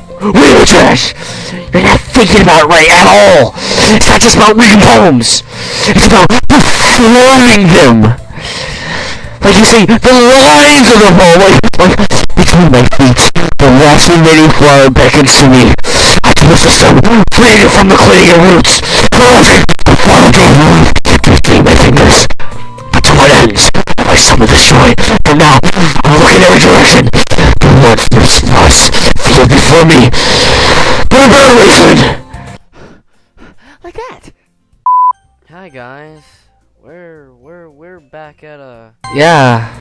Real trash! You're not thinking about it right at all! It's not just about reading poems! It's about performing them! Like you see, the lines of the poem, like between my feet, the last remaining flower beckons to me. I twist the stem, freeing it from the clinging roots. Frozen, the flower gave life between my fingers. But to what ends have I summoned this joy? For now, I'm looking in every direction. The monster's thoughts feel before me. But a better reason! Like that. Hi guys. We're back at Yeah.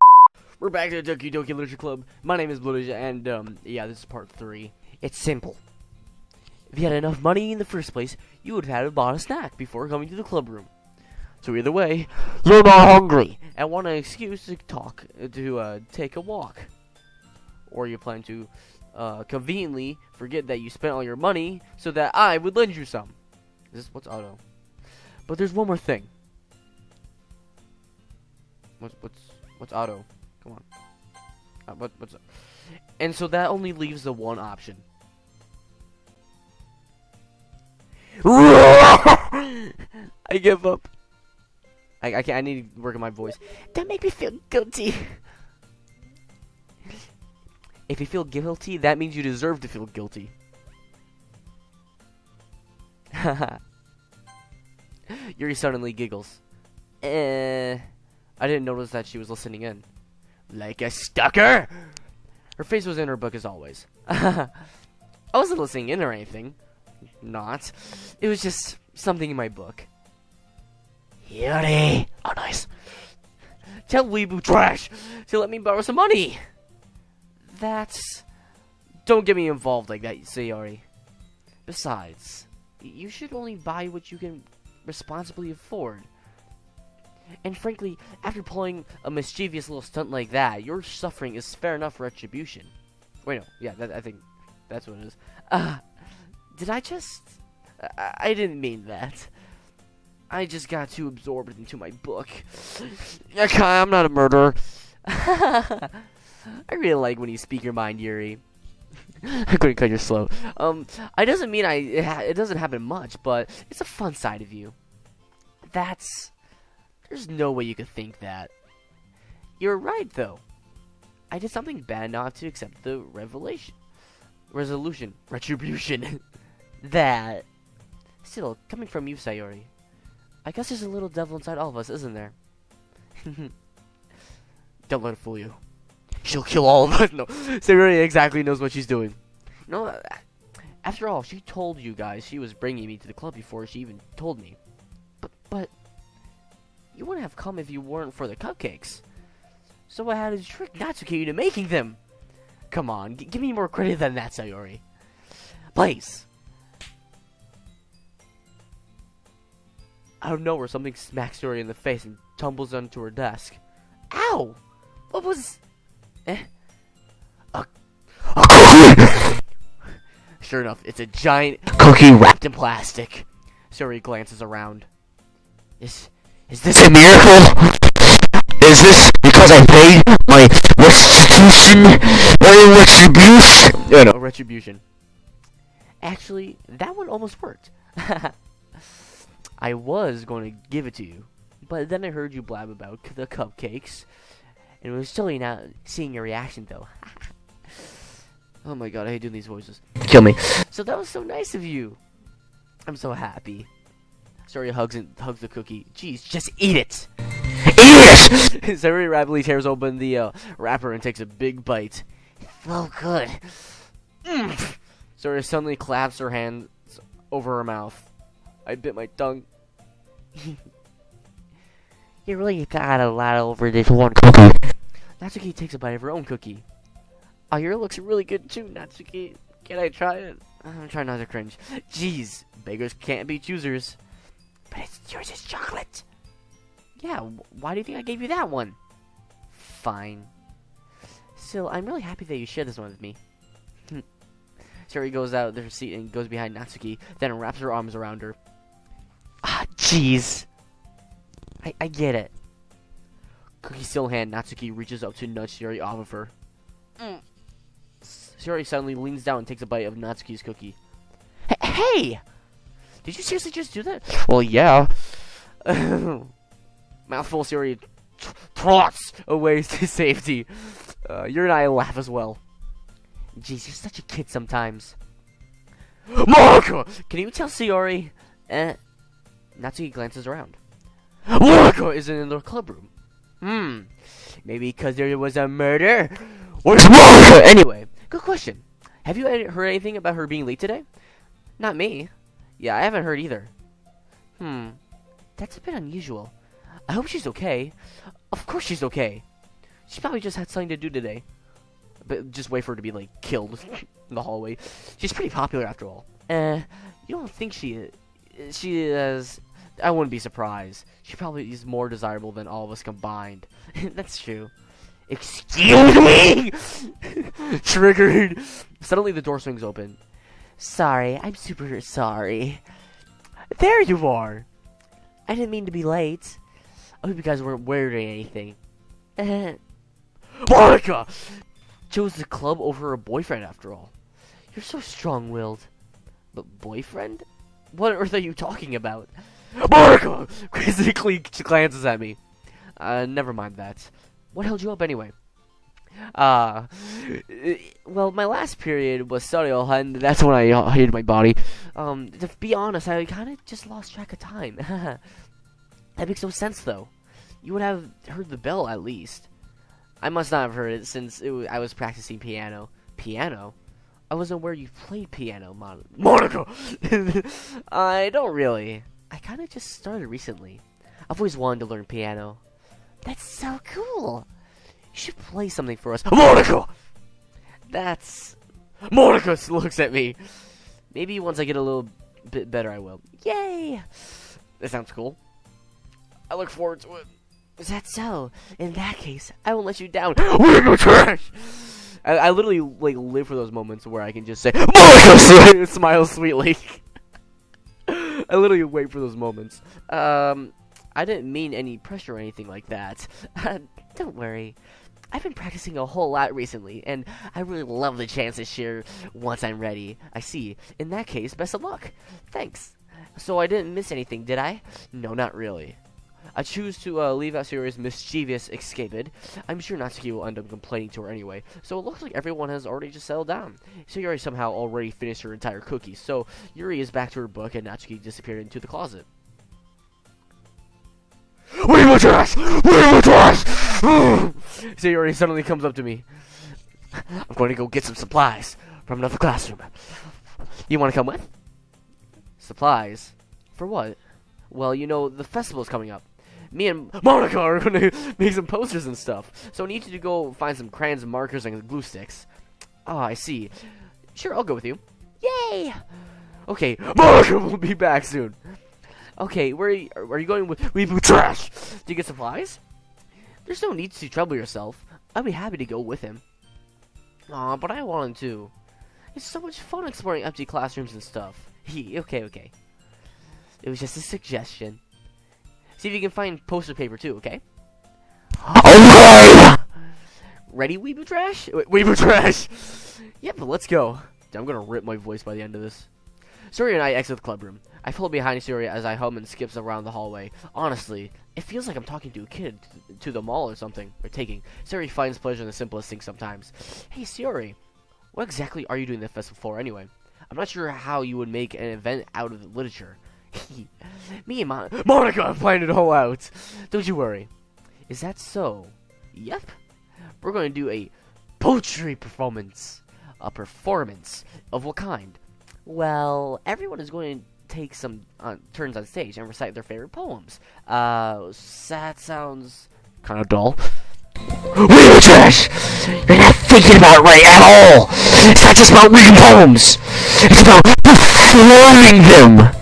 We're back to the Doki Doki Literature Club. My name is BlueDigit, and yeah, this is part 3. It's simple. If you had enough money in the first place, you would have bought a snack before coming to the club room. So either way, you're not hungry and want an excuse to take a walk, or you plan to conveniently forget that you spent all your money so that I would lend you some. What's auto? But there's one more thing. What's auto? Come on. What's up? And so that only leaves the one option. I give up. I can't. I need to work on my voice. That make me feel guilty. If you feel guilty, that means you deserve to feel guilty. Yuri suddenly giggles. I didn't notice that she was listening in. Like a stalker? Her face was in her book as always. I wasn't listening in or anything. Not. It was just something in my book. Yuri! Oh, nice. Tell Weebu Trash to let me borrow some money. That's... Don't get me involved like that, Sayori. Besides, you should only buy what you can responsibly afford. And frankly, after pulling a mischievous little stunt like that, your suffering is fair enough retribution. Wait, no. Yeah, I think that's what it is. Did I just... I didn't mean that. I just got too absorbed into my book. I'm not a murderer. I really like when you speak your mind, Yuri. I couldn't cut you slow. I doesn't mean it doesn't happen much, but it's a fun side of you. There's no way you could think that. You're right, though. I did something bad not to accept the retribution. That. Still, coming from you, Sayori. I guess there's a little devil inside all of us, isn't there? Don't let it fool you. She'll kill all of us. No, Sayori exactly knows what she's doing. No, after all, she told you guys she was bringing me to the club before she even told me. But you wouldn't have come if you weren't for the cupcakes. So I had to trick Natsuki into making them. Come on, give me more credit than that, Sayori. Please. Out of nowhere, something smacks Sayori in the face and tumbles onto her desk. Ow! What was... A cookie! Sure enough, it's a giant cookie wrapped in plastic. Sayori glances around. Is this a miracle? Is this because I paid my retribution? No, retribution. Actually, that one almost worked. I was going to give it to you, but then I heard you blab about the cupcakes, and it was silly not seeing your reaction, though. Oh my god, I hate doing these voices. Kill me. So that was so nice of you. I'm so happy. Sayori hugs the cookie. Jeez, just eat it! Eat it! Sayori rapidly tears open the wrapper and takes a big bite. It felt good. Sayori suddenly claps her hands over her mouth. I bit my tongue. You really got a lot over this one cookie. Natsuki takes a bite of her own cookie. Oh, yours looks really good too, Natsuki. Can I try it? I'm trying not to cringe. Jeez, beggars can't be choosers. But yours is chocolate. Yeah, why do you think I gave you that one? Fine. Still, I'm really happy that you shared this one with me. Sayori goes out of her seat and goes behind Natsuki, then wraps her arms around her. Ah, jeez. I get it. Cookie still in hand, Natsuki reaches up to nudge Sayori off of her. Sayori suddenly leans down and takes a bite of Natsuki's cookie. Hey! Did you seriously just do that? Well, yeah. Mouthful, Sayori trots away to safety. Yuri and I laugh as well. Jeez, you're such a kid sometimes. Monica! Can you tell Sayori? Natsuki glances around. Monica isn't in the club room. Maybe because there was a murder? Where's Monica? Anyway, good question. Have you heard anything about her being late today? Not me. Yeah, I haven't heard either. That's a bit unusual. I hope she's okay. Of course she's okay. She probably just had something to do today. But just wait for her to be, like, killed in the hallway. She's pretty popular after all. You don't think she is... I wouldn't be surprised. She probably is more desirable than all of us combined. That's true. Excuse me! Triggered. Suddenly the door swings open. Sorry, I'm super sorry. There you are! I didn't mean to be late. I hope you guys weren't wearing anything. Monica! Chose the club over her boyfriend after all. You're so strong-willed. But boyfriend? What on earth are you talking about? Monica! Quizzically glances at me. Never mind that. What held you up anyway? Well, my last period was Soryo, and that's when I hated my body. To be honest, I kind of just lost track of time. That makes no sense, though. You would have heard the bell, at least. I must not have heard it, since I was practicing piano. Piano? I wasn't aware you played piano, Monica! I don't really. I kind of just started recently. I've always wanted to learn piano. That's so cool! You should play something for us. Monica! That's... Monica looks at me. Maybe once I get a little bit better, I will. Yay! That sounds cool. I look forward to it. Is that so? In that case, I won't let you down. We're no trash! I literally, like, live for those moments where I can just say, Monica! Smile sweetly. I literally wait for those moments. I didn't mean any pressure or anything like that. Don't worry. I've been practicing a whole lot recently, and I really love the chance to share once I'm ready. I see. In that case, best of luck. Thanks. So I didn't miss anything, did I? No, not really. I choose to leave out Sayori's mischievous escapade. I'm sure Natsuki will end up complaining to her anyway, so it looks like everyone has already just settled down. Sayori somehow already finished her entire cookie, so Yuri is back to her book, and Natsuki disappeared into the closet. Where's my trash? Where's my trash? Sayori suddenly comes up to me. I'm going to go get some supplies from another classroom. You want to come with? Supplies? For what? Well, you know, the festival's coming up. Me and Monica are going to make some posters and stuff. So I need you to go find some crayons, markers, and glue sticks. Oh, I see. Sure, I'll go with you. Yay! Okay, Monica will be back soon. Okay, where are you going with Weebu Trash? Do you get supplies? There's no need to trouble yourself. I'd be happy to go with him. Aw, but I want to. It's so much fun exploring empty classrooms and stuff. Okay. It was just a suggestion. See if you can find poster paper too, okay? Okay! Ready, Weebu Trash? Weebu Trash! Yep, let's go. I'm gonna rip my voice by the end of this. Sayori and I exit the club room. I follow behind Sayori as I hum and skips around the hallway. Honestly, it feels like I'm talking to a kid to the mall or something. Or taking. Sayori finds pleasure in the simplest things sometimes. Hey, Sayori, what exactly are you doing the festival for anyway? I'm not sure how you would make an event out of literature. Me and Monica have planned it all out. Don't you worry. Is that so? Yep. We're going to do a poetry performance. A performance? Of what kind? Well, everyone is going to take some turns on stage and recite their favorite poems. That sounds kind of dull. Weebu Trash! You're not thinking about it right at all! It's not just about reading poems! It's about performing them!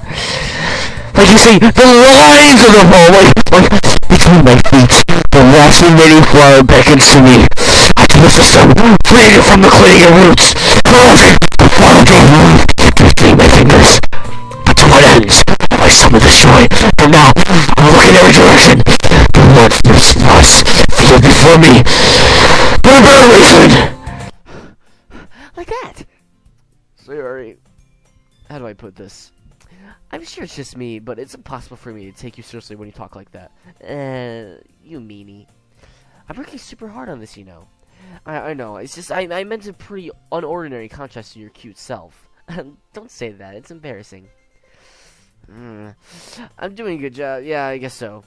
Like you see, the lines of the poem, like between my feet, the waxy knitting flower beckons to me. I twist the stem, freeing it from the clinging roots. The flower gave room between my fingers. But to what ends? Have I summoned the joy? From now, I'm looking every direction. The monstrous lust feel before me. For a better reason! Like that. Sayori, how do I put this? I'm sure it's just me, but it's impossible for me to take you seriously when you talk like that. You meanie. I'm working super hard on this, you know. I know, it's just, I meant a pretty unordinary contrast to your cute self. Don't say that, it's embarrassing. I'm doing a good job, yeah, I guess so.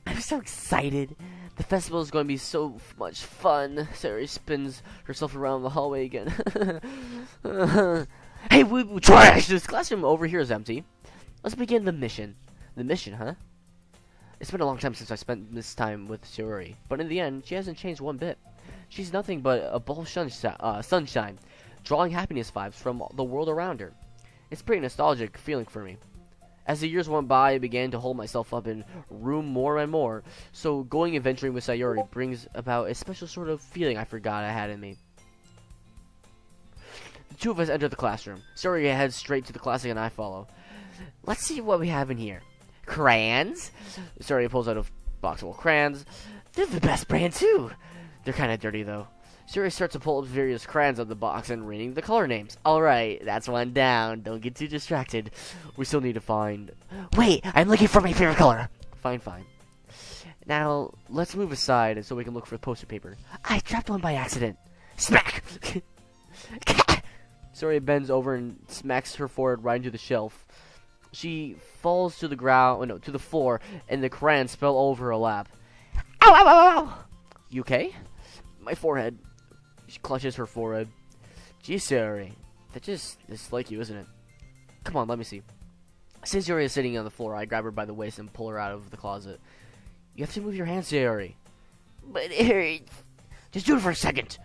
I'm so excited. The festival is going to be so much fun. Sayori spins herself around the hallway again. Hey, we trash! This classroom over here is empty. Let's begin the mission. The mission, huh? It's been a long time since I spent this time with Sayori, but in the end, she hasn't changed one bit. She's nothing but a ball of sunshine, drawing happiness vibes from the world around her. It's a pretty nostalgic feeling for me. As the years went by, I began to hold myself up in room more and more, so going adventuring with Sayori brings about a special sort of feeling I forgot I had in me. The two of us enter the classroom. Sayori heads straight to the classic and I follow. Let's see what we have in here. Crayons? Sayori pulls out a box full of crayons. They're the best brand too! They're kinda dirty though. Sayori starts to pull up various crayons out of the box and reading the color names. Alright, that's one down. Don't get too distracted. We still need to find... Wait, I'm looking for my favorite color! Fine. Now, let's move aside so we can look for the poster paper. I dropped one by accident. Smack! Sayori bends over and smacks her forehead right into the shelf. She falls to the ground, no, to the floor, and the crayons spill all over her lap. Ow, ow, ow, ow! You okay? My forehead. She clutches her forehead. Gee, Sayori, that just is like you, isn't it? Come on, let me see. Since Sayori is sitting on the floor, I grab her by the waist and pull her out of the closet. You have to move your hands, Sayori. But it hurts. Just do it for a second.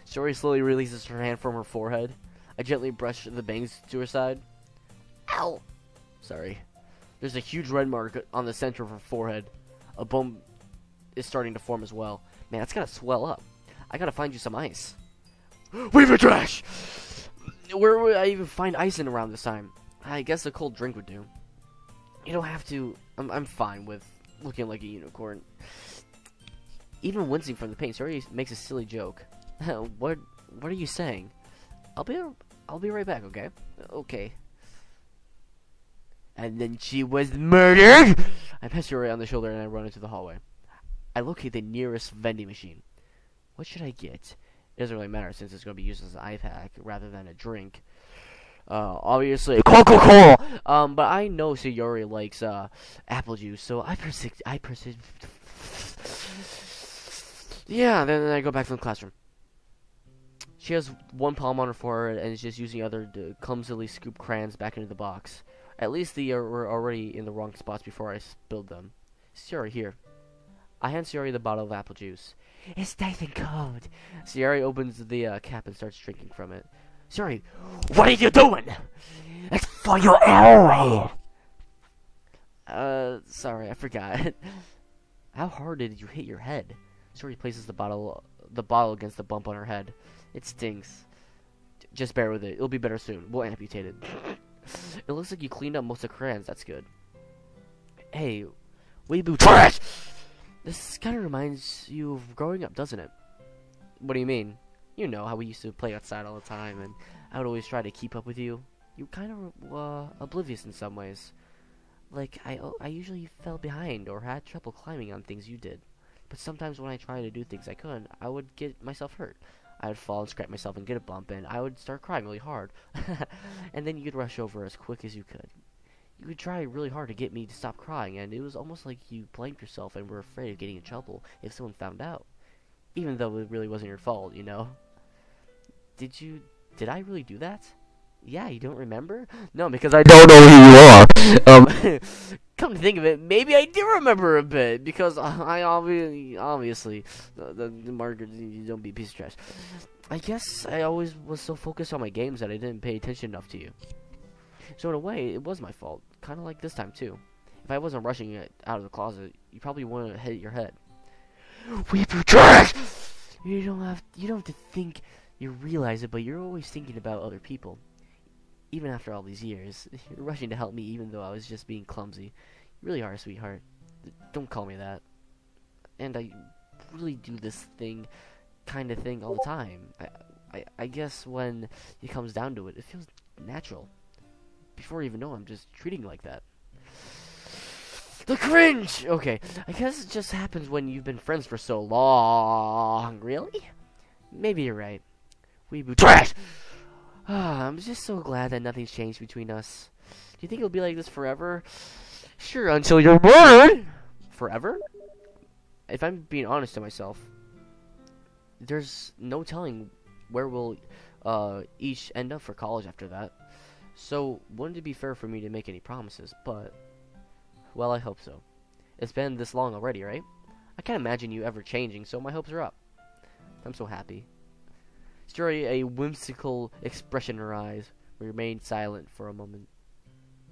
Sayori slowly releases her hand from her forehead. I gently brush the bangs to her side. Ow! Sorry. There's a huge red mark on the center of her forehead. A bump is starting to form as well. Man, that's gotta swell up. I gotta find you some ice. We've a trash! Where would I even find ice in around this time? I guess a cold drink would do. You don't have to. I'm fine with looking like a unicorn. Even wincing from the pain, Sayori makes a silly joke. What are you saying? I'll be right back, okay? Okay. And then she was murdered! I pat Sayori on the shoulder and I run into the hallway. I locate the nearest vending machine. What should I get? It doesn't really matter since it's going to be used as an eye pack rather than a drink. Obviously, Coca-Cola! But I know Sayori likes, apple juice, so I persist. Yeah, then I go back to the classroom. She has one palm on her forehead and is just using other to clumsily scoop crayons back into the box. At least they were already in the wrong spots before I spilled them. Sayori, here. I hand Sayori the bottle of apple juice. It's nice and cold. Sayori opens the cap and starts drinking from it. Sayori, what are you doing? It's for your eye. Sorry, I forgot. How hard did you hit your head? Sayori places the bottle against the bump on her head. It stings. Just bear with it. It'll be better soon. We'll amputate it. It looks like you cleaned up most of the crayons. That's good. Hey, weeboo trash! This kind of reminds you of growing up, doesn't it? What do you mean? You know how we used to play outside all the time, and I would always try to keep up with you. You kind of oblivious in some ways. Like, I usually fell behind or had trouble climbing on things you did. But sometimes when I tried to do things I couldn't, I would get myself hurt. I would fall and scrape myself and get a bump, and I would start crying really hard. And then you'd rush over as quick as you could. You would try really hard to get me to stop crying, and it was almost like you blamed yourself and were afraid of getting in trouble if someone found out. Even though it really wasn't your fault, you know? Did I really do that? Yeah, you don't remember? No, because I don't know who you are. Come to think of it, maybe I do remember a bit, because I obviously, the Margaret, you don't be a piece of trash. I guess I always was so focused on my games that I didn't pay attention enough to you. So in a way, it was my fault, kind of like this time too. If I wasn't rushing it out of the closet, you probably wouldn't have hit your head. Weeper trash! You don't have to think you realize it, but you're always thinking about other people. Even after all these years, you're rushing to help me even though I was just being clumsy. You really are a sweetheart. Don't call me that. And I really do this kind of thing all the time. I guess when it comes down to it, it feels natural. Before you even know, I'm just treating you like that. The cringe! Okay, I guess it just happens when you've been friends for so long. Really? Maybe you're right. Weeboo trash! I'm just so glad that nothing's changed between us. Do you think it'll be like this forever? Sure, until you're murdered! Forever? If I'm being honest to myself, there's no telling where we'll each end up for college after that. So, wouldn't it be fair for me to make any promises? But, well, I hope so. It's been this long already, right? I can't imagine you ever changing, so my hopes are up. I'm so happy. Story, a whimsical expression in her eyes, remained silent for a moment.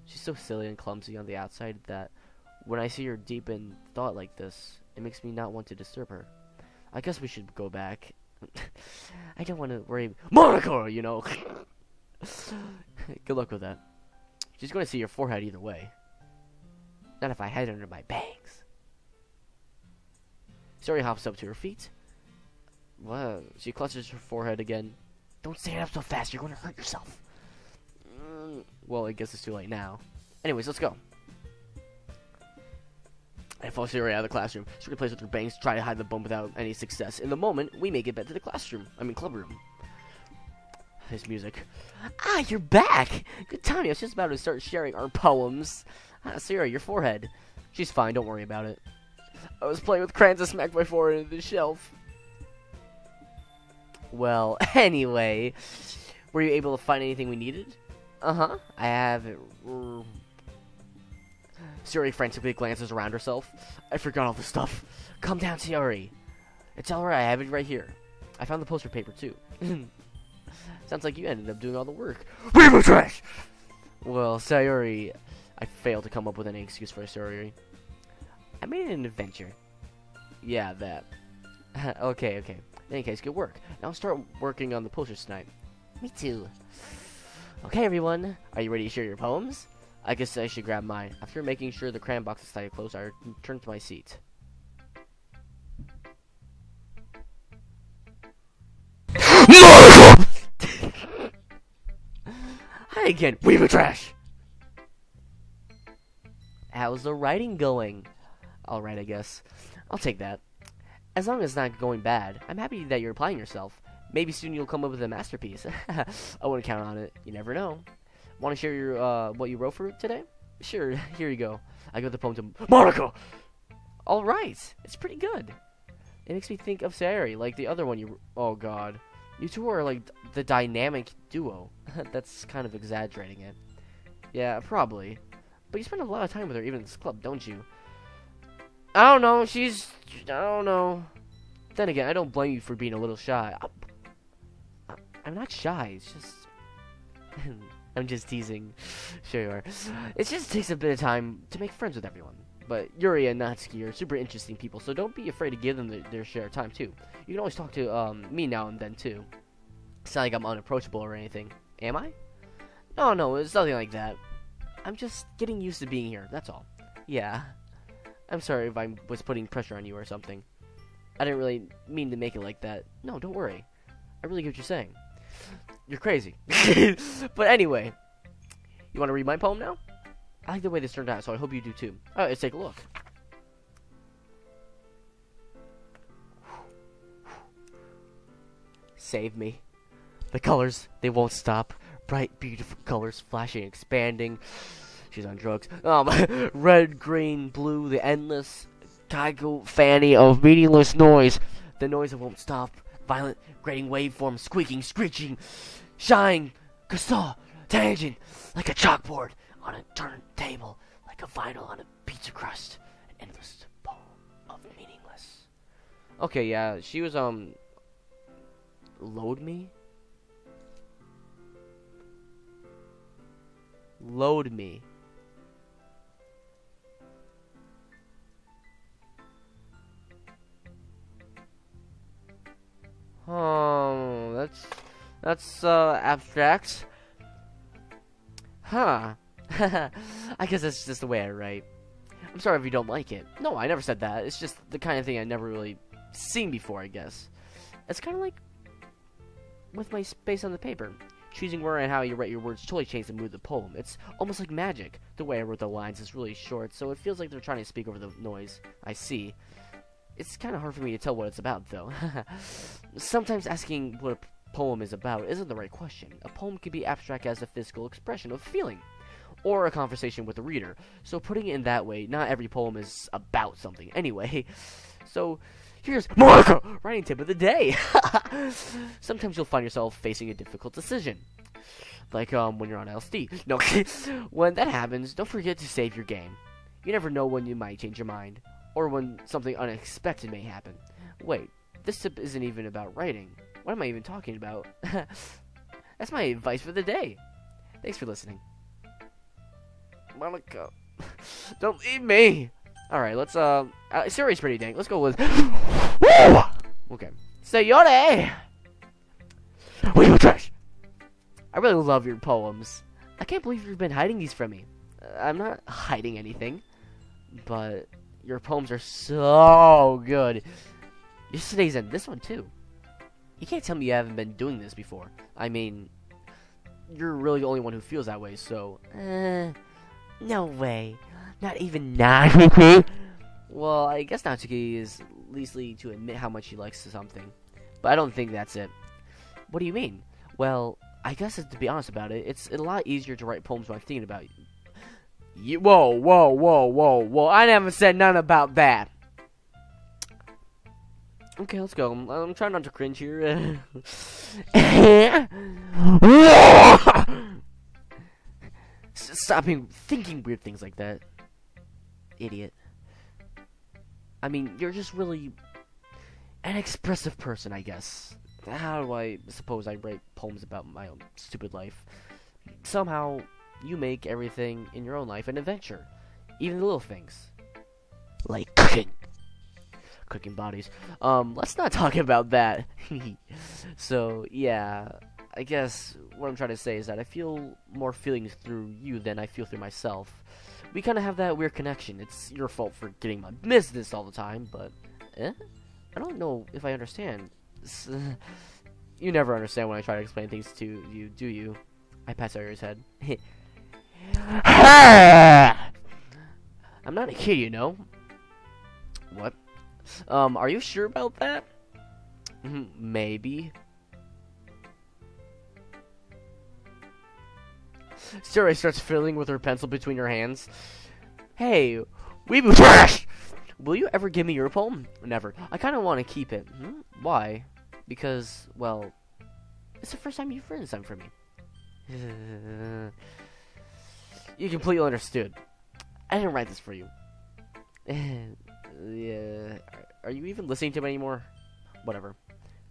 She's so silly and clumsy on the outside that when I see her deep in thought like this, it makes me not want to disturb her. I guess we should go back. I don't want to worry. Monaco, you know. Good luck with that. She's going to see your forehead either way. Not if I hide under my bangs. Sari hops up to her feet. Wow. She clutches her forehead again. Don't stand up so fast, you're going to hurt yourself. Well, I guess it's too late now. Anyways, let's go. I follow Sari out of the classroom. She plays with her bangs to try to hide the bump without any success. In the moment, we make it back to the clubroom. This music. Ah, you're back! Good timing. I was just about to start sharing our poems. Ah, Sari, your forehead. She's fine, don't worry about it. I was playing with crayons and smacked my forehead into the shelf. Well, anyway. Were you able to find anything we needed? Uh-huh. I have it. Sari frantically glances around herself. I forgot all the stuff. Calm down, Sari. It's alright, I have it right here. I found the poster paper, too. Sounds like you ended up doing all the work. Weeboo trash! Well, Sayori, I failed to come up with any excuse for Sayori. I made it an adventure. Yeah, that. Okay. In any case, good work. Now I'll start working on the posters tonight. Me too. Okay, everyone. Are you ready to share your poems? I guess I should grab mine. After making sure the crayon box is tied closed, I returned to my seat. Hi again, Weeboo trash! How's the writing going? Alright, I guess. I'll take that. As long as it's not going bad, I'm happy that you're applying yourself. Maybe soon you'll come up with a masterpiece. I wouldn't count on it. You never know. Want to share your what you wrote for today? Sure, here you go. I got the poem to Monaco! Alright, it's pretty good. It makes me think of Sayori, like the other one you... Oh, God. You two are like the dynamic duo. That's kind of exaggerating it. Yeah, probably. But you spend a lot of time with her, even in this club, don't you? I don't know, I don't know. Then again, I don't blame you for being a little shy. I'm not shy, it's just... I'm just teasing. Sure you are. It just takes a bit of time to make friends with everyone. But Yuri and Natsuki are super interesting people, so don't be afraid to give them their share of time, too. You can always talk to me now and then, too. It's not like I'm unapproachable or anything. Am I? No, it's nothing like that. I'm just getting used to being here, that's all. Yeah. I'm sorry if I was putting pressure on you or something. I didn't really mean to make it like that. No, don't worry. I really get what you're saying. You're crazy. But anyway. You want to read my poem now? I like the way this turned out, so I hope you do too. Alright, let's take a look. Save me. The colors, they won't stop. Bright, beautiful colors, flashing, expanding. She's on drugs. Red, green, blue, the endless cacophony of meaningless noise. The noise that won't stop. Violent, grating waveform, squeaking, screeching, shine, casaw, tangent, like a chalkboard on a turntable, like a vinyl on a pizza crust. An endless poem of meaningless. Okay, yeah, she was, load me? Load me. Oh, that's abstract. Huh. I guess that's just the way I write. I'm sorry if you don't like it. No, I never said that. It's just the kind of thing I never really seen before, I guess. It's kind of like with my space on the paper. Choosing where and how you write your words totally changes the mood of the poem. It's almost like magic. The way I wrote the lines is really short, so it feels like they're trying to speak over the noise I see. It's kind of hard for me to tell what it's about, though. Sometimes asking what a poem is about isn't the right question. A poem can be abstract as a physical expression of feeling, or a conversation with the reader. So putting it in that way, not every poem is about something anyway. So here's Monica writing tip of the day. Sometimes you'll find yourself facing a difficult decision, like when you're on LSD. No, when that happens, don't forget to save your game. You never know when you might change your mind, or when something unexpected may happen. Wait, this tip isn't even about writing. What am I even talking about? That's my advice for the day. Thanks for listening. Monica, don't leave me. Alright, let's, Siri's pretty dang. Let's go with... Okay. Sayore! We go trash! I really love your poems. I can't believe you've been hiding these from me. I'm not hiding anything, but your poems are so good. Yesterday's and this one, too. You can't tell me you haven't been doing this before. I mean, you're really the only one who feels that way, so... no way. Not even Natsuki? Well, I guess Natsuki is leastly to admit how much he likes something. But I don't think that's it. What do you mean? Well, I guess to be honest about it, it's a lot easier to write poems when I'm thinking about you. Whoa. I never said none about that. Okay, let's go. I'm trying not to cringe here. Stop thinking weird things like that. Idiot. I mean, you're just really an expressive person, I guess. How do I suppose I write poems about my own stupid life? Somehow, you make everything in your own life an adventure. Even the little things. Like cooking. Cooking bodies. Let's not talk about that. So, yeah. I guess what I'm trying to say is that I feel more feelings through you than I feel through myself. We kind of have that weird connection. It's your fault for getting my business all the time, but... I don't know if I understand. You never understand when I try to explain things to you, do you? I pat Sawyer's head. I'm not a kid, you know? What? Are you sure about that? Maybe. Siri starts fiddling with her pencil between her hands. Hey, weeboo trash! Will you ever give me your poem? Never. I kind of want to keep it. Why? Because, well, it's the first time you've written something for me. You completely understood. I didn't write this for you. Yeah. Are you even listening to me anymore? Whatever.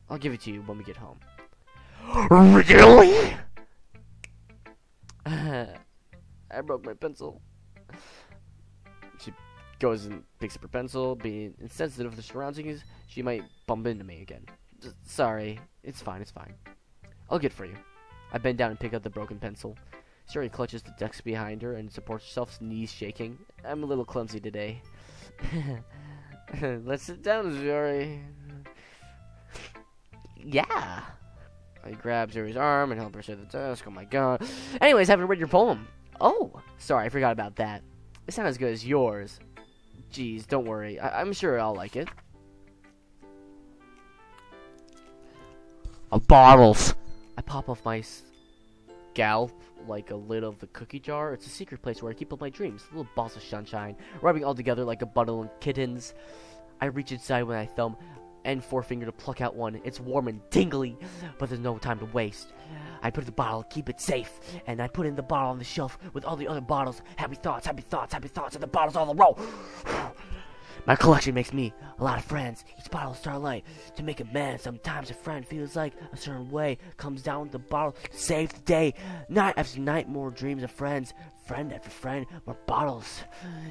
I'll give it to you when we get home. Really? I broke my pencil. She goes and picks up her pencil. Being insensitive to the surroundings, she might bump into me again. Sorry. It's fine. I'll get it for you. I bend down and pick up the broken pencil. Siri clutches the desk behind her and supports herself, knees shaking. I'm a little clumsy today. Let's sit down, Siri. Yeah. I grab Zuri's arm and help her sit at the desk. Oh my god. Anyways, haven't read your poem. Oh, sorry, I forgot about that. It's not as good as yours. Jeez, don't worry. I'm sure I'll like it. Bottles. I pop off my scalp like a lid of the cookie jar. It's a secret place where I keep all my dreams. Little balls of sunshine, rubbing all together like a bundle of kittens. I reach inside with my thumb and forefinger to pluck out one. It's warm and tingly, but there's no time to waste. I put in the bottle, keep it safe, and I put in the bottle on the shelf with all the other bottles. Happy thoughts, and the bottles all in a row. My collection makes me a lot of friends. Each bottle is starlight to make a man. Sometimes a friend feels like a certain way. Comes down with the bottle to save the day. Night after night, more dreams of friends. Friend after friend, more bottles.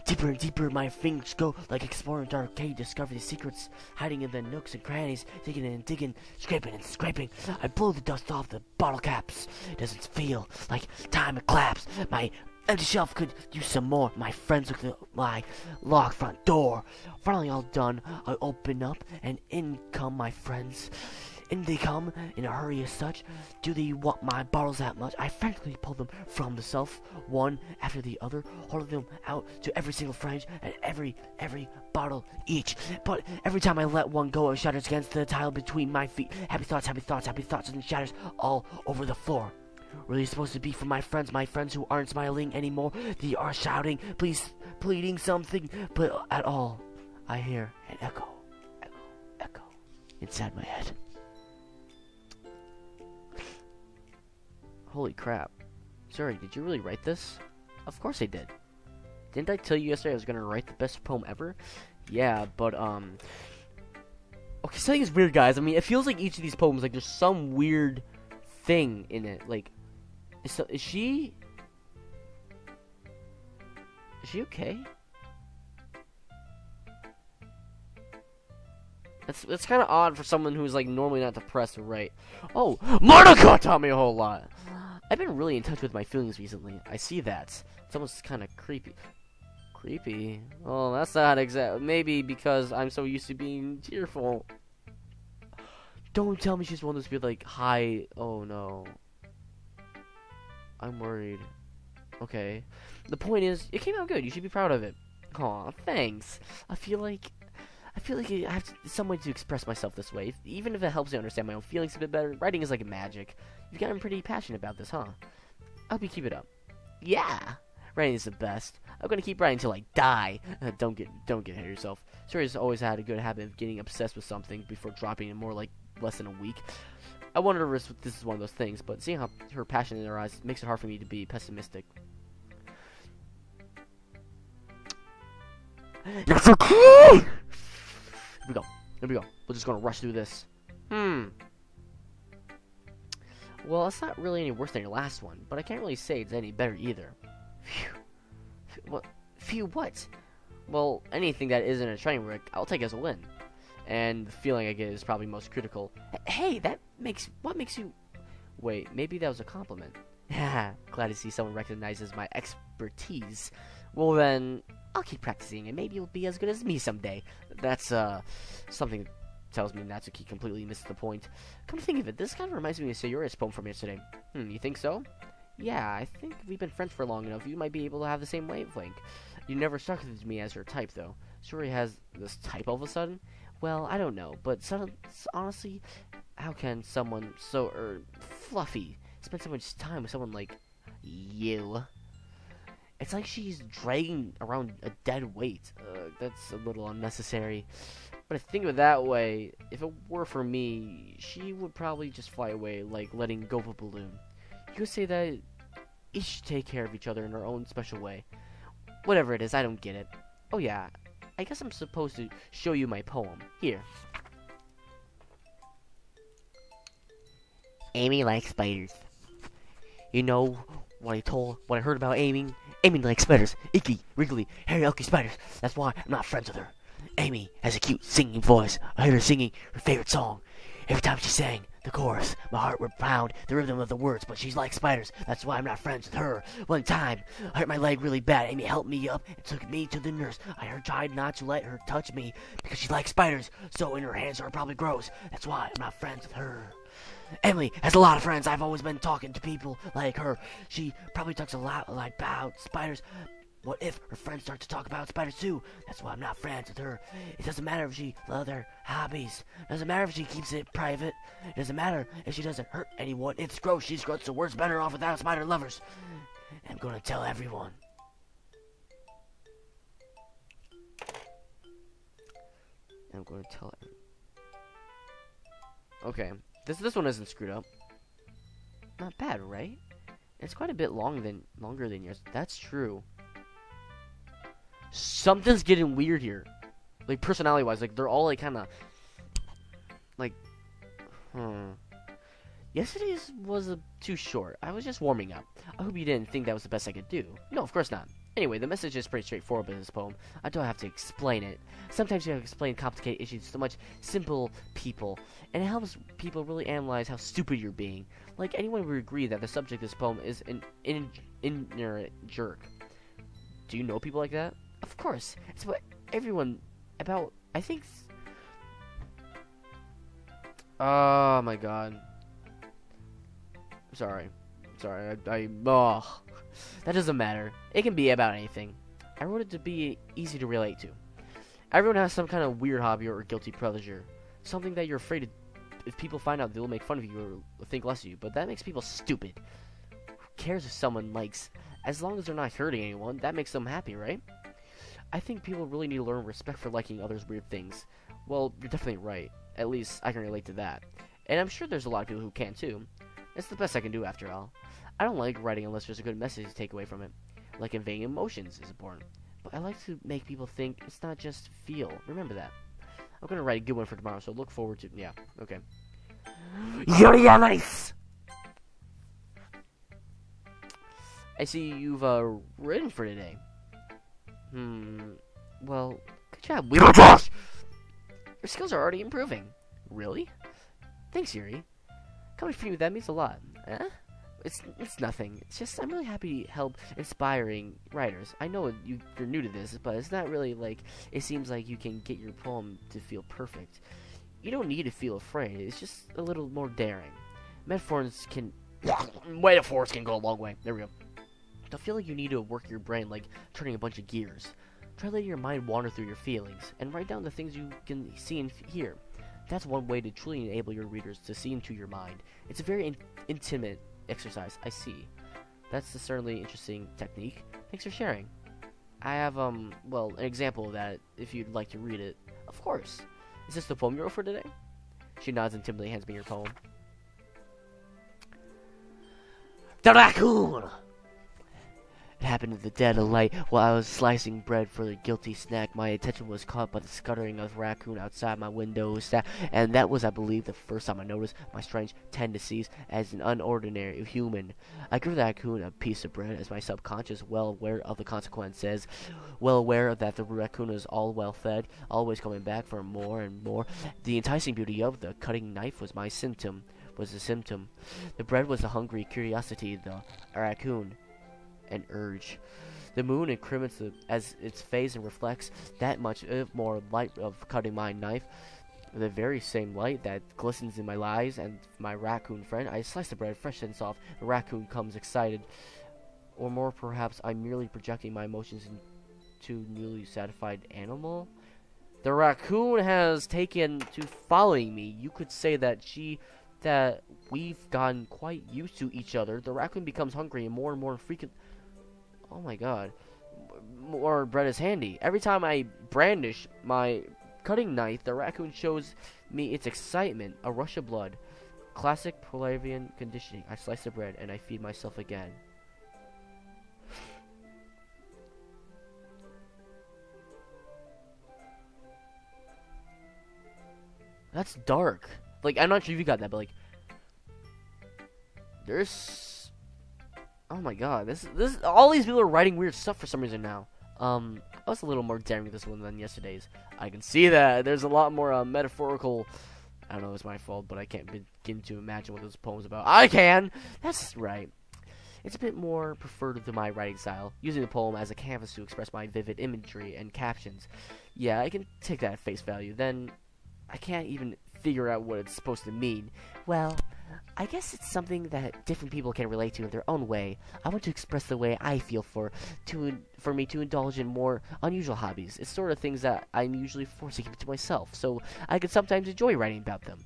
Deeper and deeper my fingers go, like exploring dark cave. Discover the secrets hiding in the nooks and crannies. Digging and digging, scraping and scraping. I blow the dust off the bottle caps. It doesn't feel like time to collapse. My empty shelf could use some more. My friends look at my locked front door. Finally all done, I open up and in come my friends. In they come, in a hurry as such. Do they want my bottles that much? I frantically pull them from the shelf, one after the other, holding them out to every single French and every bottle each. But every time I let one go, it shatters against the tile between my feet. Happy thoughts, and shatters all over the floor. Really supposed to be for my friends who aren't smiling anymore. They are shouting, please, pleading something, but at all, I hear an echo inside my head. Holy crap. Sorry, did you really write this? Of course I did. Didn't I tell you yesterday I was gonna write the best poem ever? Yeah, but, okay, something is weird, guys. I mean, it feels like each of these poems, like, there's some weird thing in it. Like, is she okay? That's kind of odd for someone who's, like, normally not depressed to write. Oh, Monica taught me a whole lot! I've been really in touch with my feelings recently. I see that. It's almost kind of creepy. Creepy? Oh, that's not exact. Maybe because I'm so used to being cheerful. Don't tell me she's one of those people like, hi. Oh, no. I'm worried. Okay. The point is, it came out good. You should be proud of it. Aw, thanks. I feel like I have some way to express myself this way. Even if it helps me understand my own feelings a bit better, writing is like magic. You've gotten pretty passionate about this, huh? I hope you keep it up. Yeah! Writing is the best. I'm gonna keep writing until I die. Don't get ahead of yourself. Suri's always had a good habit of getting obsessed with something before dropping it more like less than a week. I wonder if this is one of those things, but seeing how her passion in her eyes makes it hard for me to be pessimistic. That's so cool! Here we go. We're just gonna rush through this. Well, it's not really any worse than your last one, but I can't really say it's any better either. Phew. Phew, what? Well, anything that isn't a train wreck, I'll take as a win. And the feeling I get is probably most critical. Hey, what makes you... Wait, maybe that was a compliment. Haha, glad to see someone recognizes my expertise. Well then, I'll keep practicing, and maybe you'll be as good as me someday. That's, something that tells me Natsuki completely missed the point. Come to think of it, this kind of reminds me of Sayori's poem from yesterday. You think so? Yeah, I think we've been friends for long enough, you might be able to have the same wavelength. You never struck me as your type, though. Sayori has this type all of a sudden? Well, I don't know, but honestly, how can someone so, fluffy spend so much time with someone like you? It's like she's dragging around a dead weight. That's a little unnecessary. But if I think of it that way, if it were for me, she would probably just fly away, like letting go of a balloon. You could say that each should take care of each other in their own special way. Whatever it is, I don't get it. Oh yeah, I guess I'm supposed to show you my poem. Here. Amy likes spiders. You know what I heard about Amy? Amy likes spiders. Icky, wriggly, hairy, ugly spiders. That's why I'm not friends with her. Amy has a cute singing voice. I heard her singing her favorite song. Every time she sang the chorus, my heart would pound the rhythm of the words, but she's like spiders. That's why I'm not friends with her. One time, I hurt my leg really bad. Amy helped me up and took me to the nurse. I tried not to let her touch me because she likes spiders, so in her hands are probably gross. That's why I'm not friends with her. Emily has a lot of friends. I've always been talking to people like her. She probably talks a lot about spiders. What if her friends start to talk about spiders too? That's why I'm not friends with her. It doesn't matter if she loves her hobbies. It doesn't matter if she keeps it private. It doesn't matter if she doesn't hurt anyone. It's gross. She's gross, so we're better off without spider lovers. And I'm gonna tell everyone. I'm gonna tell everyone. Okay. This one isn't screwed up. Not bad, right? It's quite a bit longer than yours. That's true. Something's getting weird here. Like, personality-wise. Like, they're all, like, kind of... Like... Yesterday's was too short. I was just warming up. I hope you didn't think that was the best I could do. No, of course not. Anyway, the message is pretty straightforward in this poem. I don't have to explain it. Sometimes you have to explain complicated issues to much simple people, and it helps people really analyze how stupid you're being. Like, anyone would agree that the subject of this poem is an ignorant jerk. Do you know people like that? Of course. It's what everyone about, I think... Oh my god. Sorry. Oh. That doesn't matter. It can be about anything. I wrote it to be easy to relate to. Everyone has some kind of weird hobby or guilty pleasure. Something that you're afraid of. If people find out, they'll make fun of you or think less of you. But that makes people stupid. Who cares if someone likes? As long as they're not hurting anyone, that makes them happy, right? I think people really need to learn respect for liking others' weird things. Well, you're definitely right. At least I can relate to that. And I'm sure there's a lot of people who can too. It's the best I can do after all. I don't like writing unless there's a good message to take away from it. Like conveying emotions is important. But I like to make people think it's not just feel. Remember that. I'm gonna write a good one for tomorrow, so look forward to... Yeah, okay. Yeah, nice! I see you've, written for today. Well, good job. Your skills are already improving. Really? Thanks, Yuri. Coming from you, that means a lot. It's nothing. It's just I'm really happy to help inspiring writers. I know you're new to this, but it's not really like it seems like you can get your poem to feel perfect. You don't need to feel afraid. It's just a little more daring. Metaphors can go a long way. There we go. Don't feel like you need to work your brain like turning a bunch of gears. Try letting your mind wander through your feelings and write down the things you can see and hear. That's one way to truly enable your readers to see into your mind. It's a very intimate exercise. I see. That's a certainly interesting technique. Thanks for sharing. I have, well, an example of that if you'd like to read it. Of course. Is this the poem you wrote for today? She nods and timidly hands me your poem. The raccoon! It happened in the dead of light while I was slicing bread for the guilty snack. My attention was caught by the scuttering of raccoon outside my window, and that was, I believe, the first time I noticed my strange tendencies as an unordinary human. I gave the raccoon a piece of bread as my subconscious, well aware of the consequences, well aware that the raccoon is all well fed, always coming back for more and more. The enticing beauty of the cutting knife was my symptom. The bread was a hungry curiosity, the raccoon an urge. The moon increments as its phase and reflects that much more light of cutting my knife. The very same light that glistens in my eyes and my raccoon friend. I slice the bread fresh and soft. The raccoon comes excited. Or more perhaps I'm merely projecting my emotions into newly satisfied animal. The raccoon has taken to following me. You could say that we've gotten quite used to each other. The raccoon becomes hungry and more frequent. Oh my god. More bread is handy. Every time I brandish my cutting knife, the raccoon shows me its excitement. A rush of blood. Classic Polavian conditioning. I slice the bread and I feed myself again. That's dark. Like, I'm not sure if you got that, but like, there's... Oh my god, this all these people are writing weird stuff for some reason now. I was a little more daring with this one than yesterday's. I can see that. There's a lot more metaphorical. I don't know, it's my fault, but I can't begin to imagine what this poem's about. I can! That's right. It's a bit more preferred to my writing style, using the poem as a canvas to express my vivid imagery and captions. Yeah, I can take that at face value. Then I can't even figure out what it's supposed to mean. Well, I guess it's something that different people can relate to in their own way. I want to express the way I feel for me to indulge in more unusual hobbies. It's sort of things that I'm usually forced to keep to myself, so I can sometimes enjoy writing about them.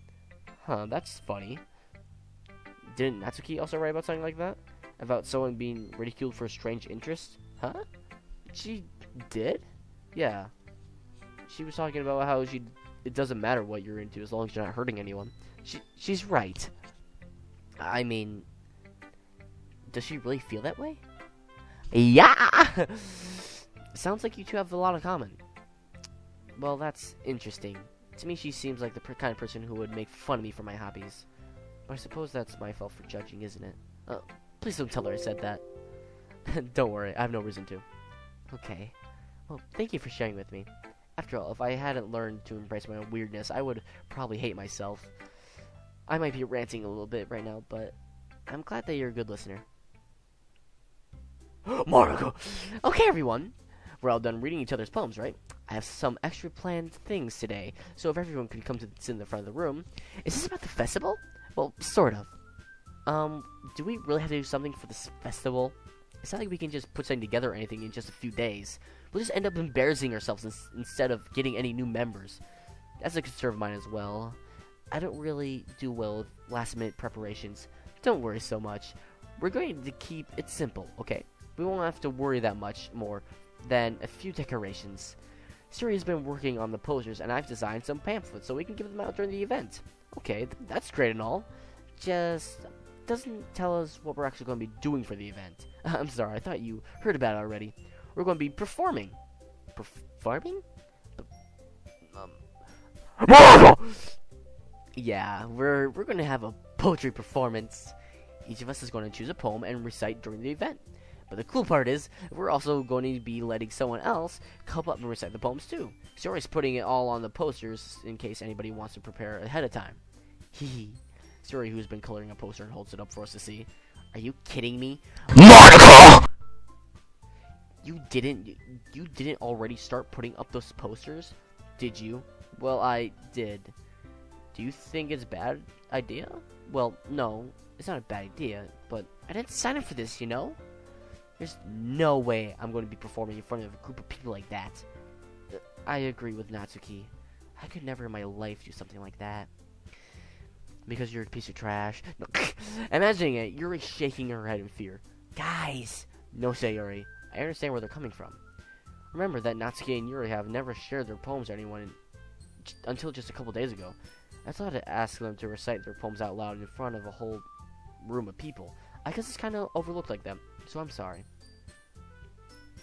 Huh, that's funny. Didn't Natsuki also write about something like that? About someone being ridiculed for a strange interest? Huh? She did? Yeah. She was talking about how it doesn't matter what you're into as long as you're not hurting anyone. She's right. I mean, does she really feel that way? Yeah! Sounds like you two have a lot in common. Well, that's interesting. To me, she seems like the kind of person who would make fun of me for my hobbies. But I suppose that's my fault for judging, isn't it? Please don't tell her I said that. Don't worry, I have no reason to. Okay. Well, thank you for sharing with me. After all, if I hadn't learned to embrace my own weirdness, I would probably hate myself. I might be ranting a little bit right now, but I'm glad that you're a good listener. Marco! Okay, everyone. We're all done reading each other's poems, right? I have some extra planned things today, so if everyone could come to sit in the front of the room. Is this about the festival? Well, sort of. Do we really have to do something for this festival? It's not like we can just put something together or anything in just a few days. We'll just end up embarrassing ourselves instead of getting any new members. That's a concern of mine as well. I don't really do well with last-minute preparations. Don't worry so much. We're going to keep it simple, okay? We won't have to worry that much more than a few decorations. Suri has been working on the posters, and I've designed some pamphlets so we can give them out during the event. Okay, that's great and all. Just doesn't tell us what we're actually going to be doing for the event. I'm sorry, I thought you heard about it already. We're going to be performing. Performing? Yeah, we're going to have a poetry performance. Each of us is going to choose a poem and recite during the event. But the cool part is, we're also going to be letting someone else come up and recite the poems too. Suri's putting it all on the posters in case anybody wants to prepare ahead of time. Hehe. Suri, who's been coloring a poster and holds it up for us to see. Are you kidding me? Monica! You didn't already start putting up those posters? Did you? Well, I did. Do you think it's a bad idea? Well, no, it's not a bad idea, but I didn't sign up for this, you know? There's no way I'm going to be performing in front of a group of people like that. I agree with Natsuki. I could never in my life do something like that. Because you're a piece of trash. No. Imagining it, Yuri shaking her head in fear. Guys! No, Sayuri. I understand where they're coming from. Remember that Natsuki and Yuri have never shared their poems to anyone until just a couple days ago. I thought to ask them to recite their poems out loud in front of a whole room of people. I guess it's kind of overlooked like them, so I'm sorry.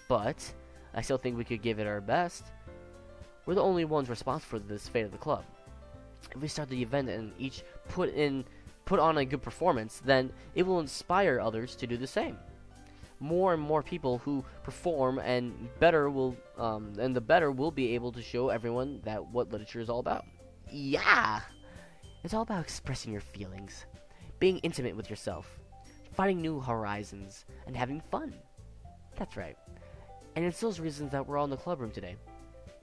But I still think we could give it our best. We're the only ones responsible for this fate of the club. If we start the event and each put on a good performance, then it will inspire others to do the same. More and more people who perform, and the better we'll be able to show everyone that what literature is all about. Yeah, it's all about expressing your feelings, being intimate with yourself, finding new horizons, and having fun. That's right. And it's those reasons that we're all in the club room today.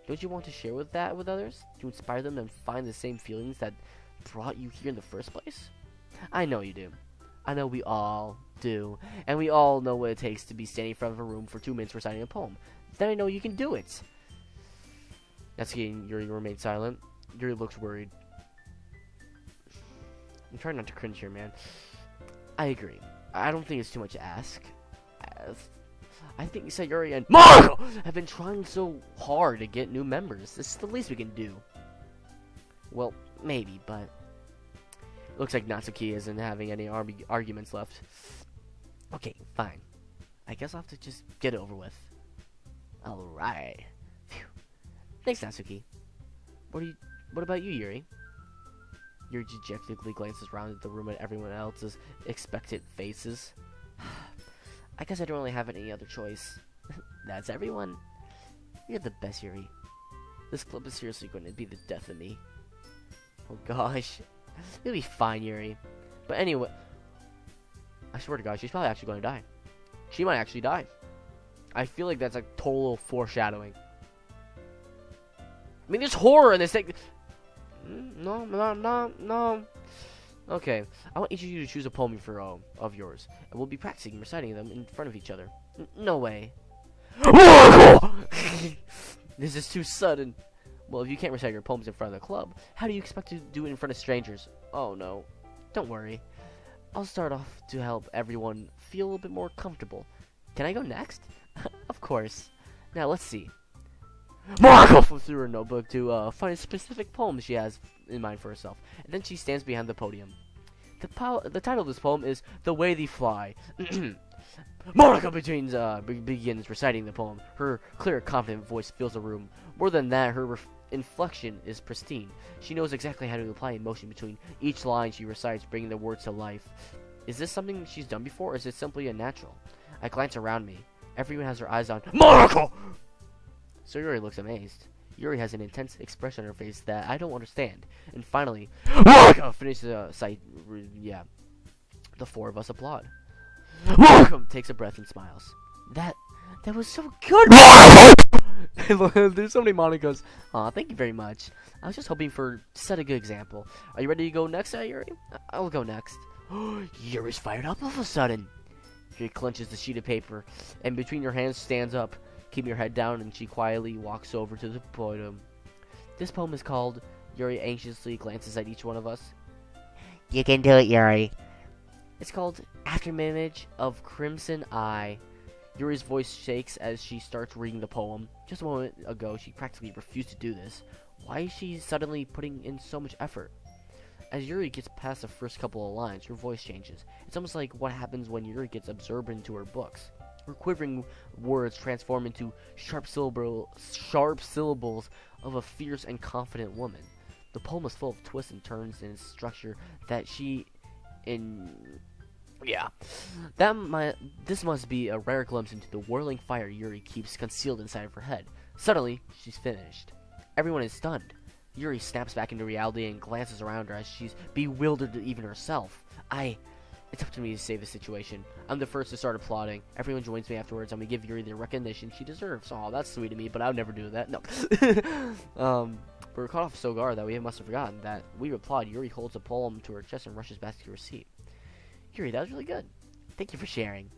Don't you want to share that with others? To inspire them and find the same feelings that brought you here in the first place? I know you do. I know we all do. And we all know what it takes to be standing in front of a room for 2 minutes reciting a poem. Then I know you can do it. Natsuki, Yuri remained silent. Yuri looks worried. I'm trying not to cringe here, man. I agree. I don't think it's too much to ask. I think Sayuri and Marco have been trying so hard to get new members. This is the least we can do. Well, maybe, but looks like Natsuki isn't having any arguments left. Okay, fine. I guess I'll have to just get it over with. Alright. Thanks, Natsuki. What about you, Yuri? Yuri dejectedly glances around at the room at everyone else's expectant faces. I guess I don't really have any other choice. That's everyone. You're the best, Yuri. This club is seriously going to be the death of me. Oh gosh. You'll be fine, Yuri. But anyway, I swear to God, she's probably actually going to die. She might actually die. I feel like that's like total foreshadowing. I mean, there's horror in this thing. No. Okay, I want each of you to choose a poem of yours, and we'll be practicing reciting them in front of each other. No way. This is too sudden. Well, if you can't recite your poems in front of the club, how do you expect to do it in front of strangers? Oh no. Don't worry. I'll start off to help everyone feel a little bit more comfortable. Can I go next? Of course. Now, let's see. Marco flips through her notebook to find a specific poem she has in mind for herself, and then she stands behind the podium. The title of this poem is "The Way They Fly." Monica begins reciting the poem. Her clear, confident voice fills the room. More than that, her inflection is pristine. She knows exactly how to apply emotion between each line she recites, bringing the words to life. Is this something she's done before, or is it simply a natural? I glance around me. Everyone has their eyes on Monica! So Yuri looks amazed. Yuri has an intense expression on her face that I don't understand. And finally, Monica finishes the sight. Yeah. The four of us applaud. Monica takes a breath and smiles. That was so good, Monica! There's so many Monicas. Aw, thank you very much. I was just hoping to set a good example. Are you ready to go next, Yuri? I'll go next. Yuri's fired up all of a sudden. Yuri clenches the sheet of paper, and between your hands stands up, keeping your head down, and she quietly walks over to the podium. This poem is called... Yuri anxiously glances at each one of us. You can do it, Yuri. It's called Afterimage of Crimson Eye. Yuri's voice shakes as she starts reading the poem. Just a moment ago, she practically refused to do this. Why is she suddenly putting in so much effort? As Yuri gets past the first couple of lines, her voice changes. It's almost like what happens when Yuri gets absorbed into her books. Her quivering words transform into sharp syllables of a fierce and confident woman. The poem is full of twists and turns in its structure that this must be a rare glimpse into the whirling fire Yuri keeps concealed inside of her head. Suddenly, she's finished. Everyone is stunned. Yuri snaps back into reality and glances around her as she's bewildered even herself. It's up to me to save the situation. I'm the first to start applauding. Everyone joins me afterwards, and we give Yuri the recognition she deserves. Aw, that's sweet of me, but I would never do that. No. We're caught off so guard that we must have forgotten that we applaud. Yuri holds a poem to her chest and rushes back to her seat. Yuri, that was really good. Thank you for sharing.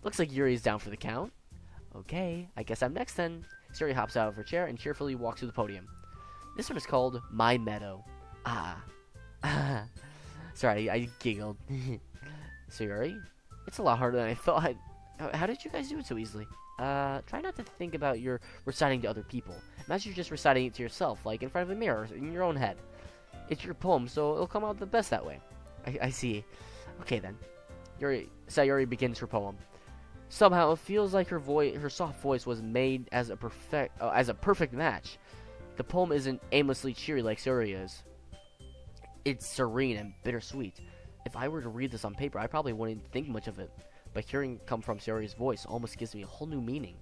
Looks like Yuri's down for the count. Okay, I guess I'm next then. Yuri hops out of her chair and cheerfully walks to the podium. This one is called My Meadow. Sorry, I giggled. So Yuri, it's a lot harder than I thought. How did you guys do it so easily? Try not to think about your reciting to other people. Imagine you're just reciting it to yourself, like in front of a mirror, in your own head. It's your poem, so it'll come out the best that way. I see. Okay then. Sayuri begins her poem. Somehow it feels like her soft voice was made as a perfect match. The poem isn't aimlessly cheery like Sayuri is. It's serene and bittersweet. If I were to read this on paper, I probably wouldn't think much of it. But hearing it come from Sayuri's voice almost gives me a whole new meaning.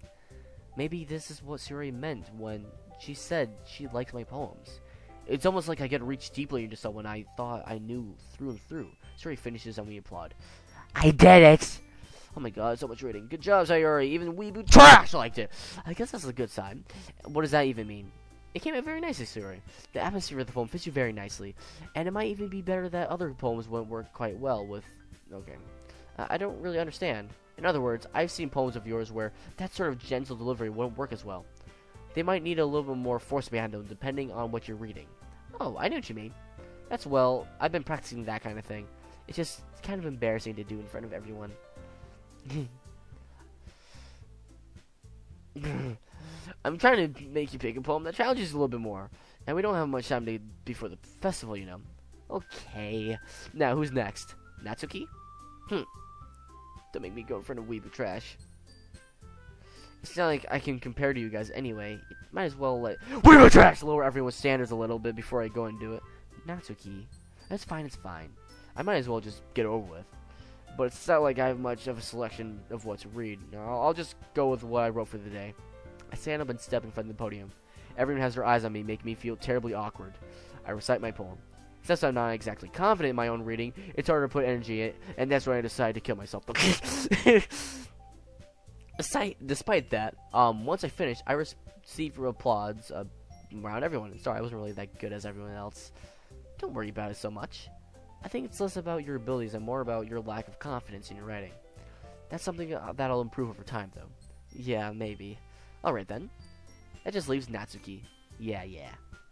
Maybe this is what Sayuri meant when she said she liked my poems. It's almost like I get to reach deeply into someone I thought I knew through and through. Sayuri finishes and we applaud. I did it! Oh my god, so much reading. Good job, Sayuri. Even weeboo trash liked it. I guess that's a good sign. What does that even mean? It came out very nicely, Sayuri. The atmosphere of the poem fits you very nicely. And it might even be better that other poems wouldn't work quite well with... Okay. I don't really understand. In other words, I've seen poems of yours where that sort of gentle delivery wouldn't work as well. They might need a little bit more force behind them depending on what you're reading. Oh, I know what you mean. I've been practicing that kind of thing. It's just kind of embarrassing to do in front of everyone. I'm trying to make you pick a poem that challenges you a little bit more. And we don't have much time before the festival, you know. Okay. Now, who's next? Natsuki? Don't make me go in front of weeboo trash. It's not like I can compare to you guys anyway. Might as well let weeboo trash lower everyone's standards a little bit before I go and do it. Natsuki. That's fine, it's fine. I might as well just get it over with. But it's not like I have much of a selection of what to read. No, I'll just go with what I wrote for the day. I stand up and step in front of the podium. Everyone has their eyes on me, making me feel terribly awkward. I recite my poem. Since I'm not exactly confident in my own reading, it's harder to put energy in it, and that's when I decided to kill myself. Despite that, once I finished, I received applause around everyone. Sorry, I wasn't really that good as everyone else. Don't worry about it so much. I think it's less about your abilities and more about your lack of confidence in your writing. That's something that'll improve over time, though. Yeah, maybe. Alright then. That just leaves Natsuki. Yeah,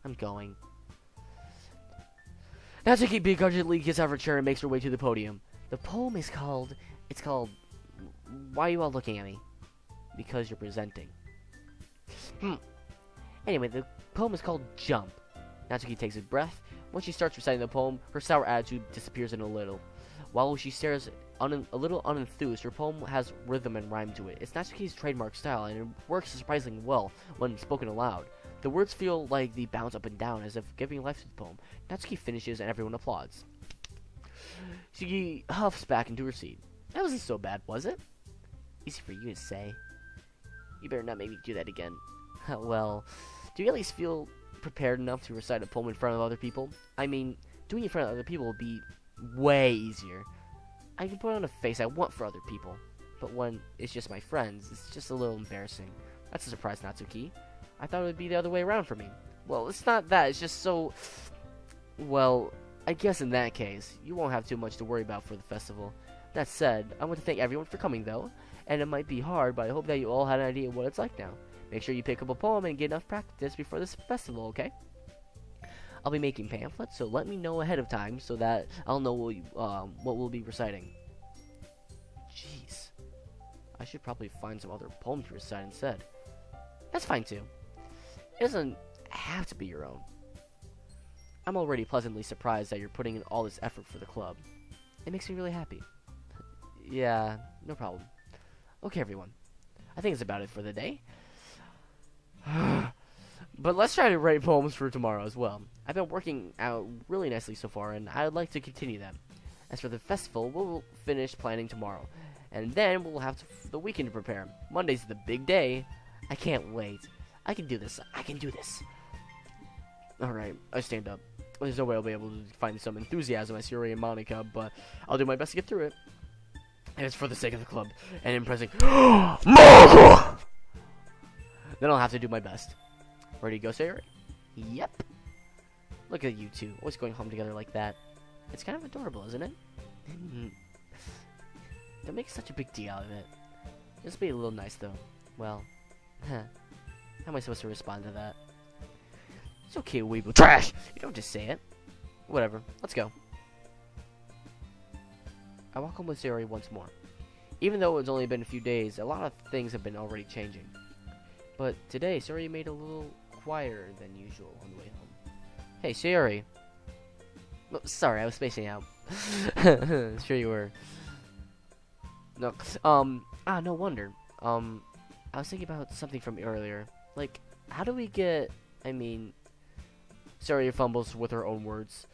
I'm going. Natsuki begrudgingly gets out of her chair and makes her way to the podium. The poem is called... Why are you all looking at me? Because you're presenting. Anyway, the poem is called Jump. Natsuki takes a breath. When she starts reciting the poem, her sour attitude disappears in a little. While she stares a little unenthused, her poem has rhythm and rhyme to it. It's Natsuki's trademark style, and it works surprisingly well when spoken aloud. The words feel like they bounce up and down, as if giving life to the poem. Natsuki finishes, and everyone applauds. She huffs back into her seat. That wasn't so bad, was it? Easy for you to say. You better not make me do that again. Well, do you at least feel prepared enough to recite a poem in front of other people? I mean, doing it in front of other people would be way easier. I can put on a face I want for other people, but when it's just my friends, it's just a little embarrassing. That's a surprise, Natsuki. I thought it would be the other way around for me. Well, it's not that. It's just so... Well, I guess in that case, you won't have too much to worry about for the festival. That said, I want to thank everyone for coming, though. And it might be hard, but I hope that you all had an idea of what it's like now. Make sure you pick up a poem and get enough practice before this festival, okay? I'll be making pamphlets, so let me know ahead of time so that I'll know what we'll be reciting. Jeez. I should probably find some other poem to recite instead. That's fine, too. It doesn't have to be your own. I'm already pleasantly surprised that you're putting in all this effort for the club. It makes me really happy. Yeah, no problem. Okay, everyone. I think it's about it for the day. But let's try to write poems for tomorrow as well. I've been working out really nicely so far, and I'd like to continue that. As for the festival, we'll finish planning tomorrow. And then we'll have the weekend to prepare. Monday's the big day. I can't wait. I can do this. I can do this. Alright, I stand up. There's no way I'll be able to find some enthusiasm as Yuri and Monica, but I'll do my best to get through it. And it's for the sake of the club and impressing Monica! Then I'll have to do my best. Ready to go, Sayori? Yep. Look at you two, always going home together like that. It's kind of adorable, isn't it? Don't make such a big deal out of it. Just be a little nice, though. Well, how am I supposed to respond to that? It's okay, weeble. Trash! You don't just say it. Whatever. Let's go. I walk home with Sayori once more. Even though it's only been a few days, a lot of things have been already changing. But today, Sayori made a little quieter than usual on the way home. Hey, Sayori. Oh, sorry, I was spacing out. Sure you were. No, no wonder. I was thinking about something from earlier. Like, how do we get, Sayori fumbles with her own words.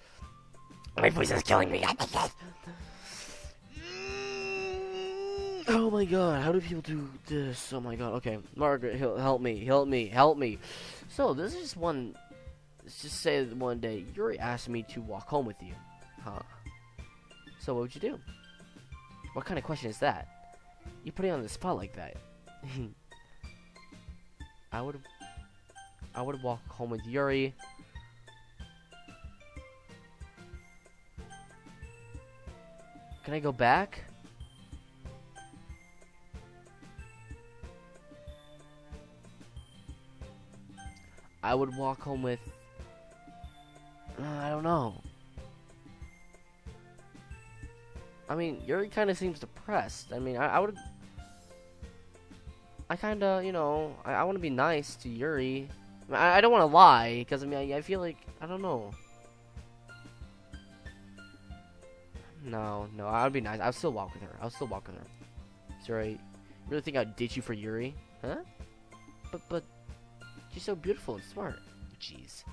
My voice is killing me. Oh my god, how do people do this? Oh my god, okay. Margaret, help me. So, this is just one... Let's just say that one day, Yuri asked me to walk home with you. Huh. So, what would you do? What kind of question is that? You put it on the spot like that. I would walk home with Yuri. Can I go back? I would walk home with... I don't know. Yuri kind of seems depressed. I would... I kind of, I want to be nice to Yuri. I don't want to lie, because, I feel like... I don't know. No, I would be nice. I'll still walk with her. Sorry, you really think I'd ditch you for Yuri? Huh? But... She's so beautiful and smart. Jeez.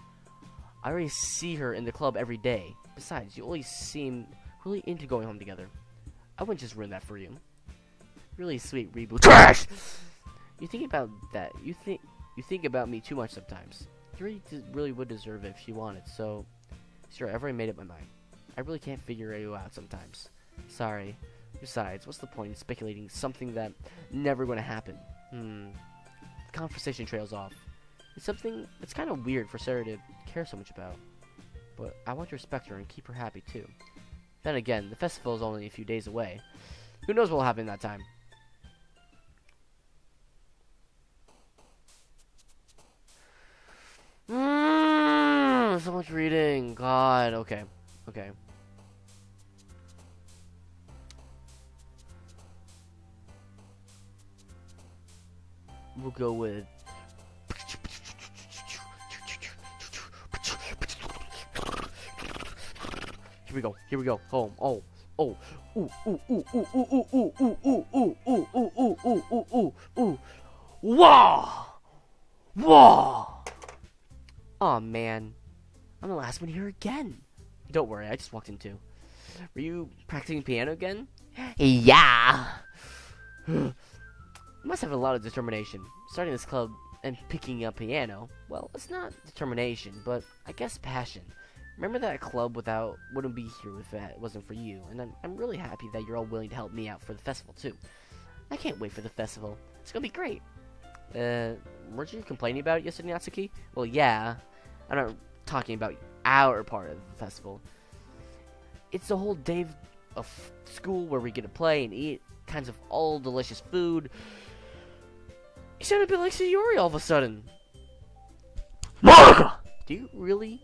I already see her in the club every day. Besides, you always seem really into going home together. I wouldn't just ruin that for you. Really sweet reboot. Trash! You think about that. You think about me too much sometimes. You really would deserve it if she wanted, so... Sure, I've already made up my mind. I really can't figure you out sometimes. Sorry. Besides, what's the point in speculating something that never gonna happen? The conversation trails off. It's kind of weird for Sarah to care so much about. But I want to respect her and keep her happy too. Then again, the festival is only a few days away. Who knows what will happen that time? So much reading. God, okay. We'll go with... Here we go. Home. Oh. Ooh. Whoa. Aw, man. I'm the last one here again. Don't worry, I just walked in too. Were you practicing piano again? Yeah. You must have a lot of determination. Starting this club and picking up piano, well, it's not determination, but I guess passion. Remember that club wouldn't be here if it wasn't for you, and I'm really happy that you're all willing to help me out for the festival too. I can't wait for the festival. It's gonna be great. Weren't you complaining about it yesterday, Natsuki? Well, yeah. I'm not talking about our part of the festival. It's the whole day of school where we get to play and eat kinds of all delicious food. You sound a bit like Sayori all of a sudden. Monica! Do you really?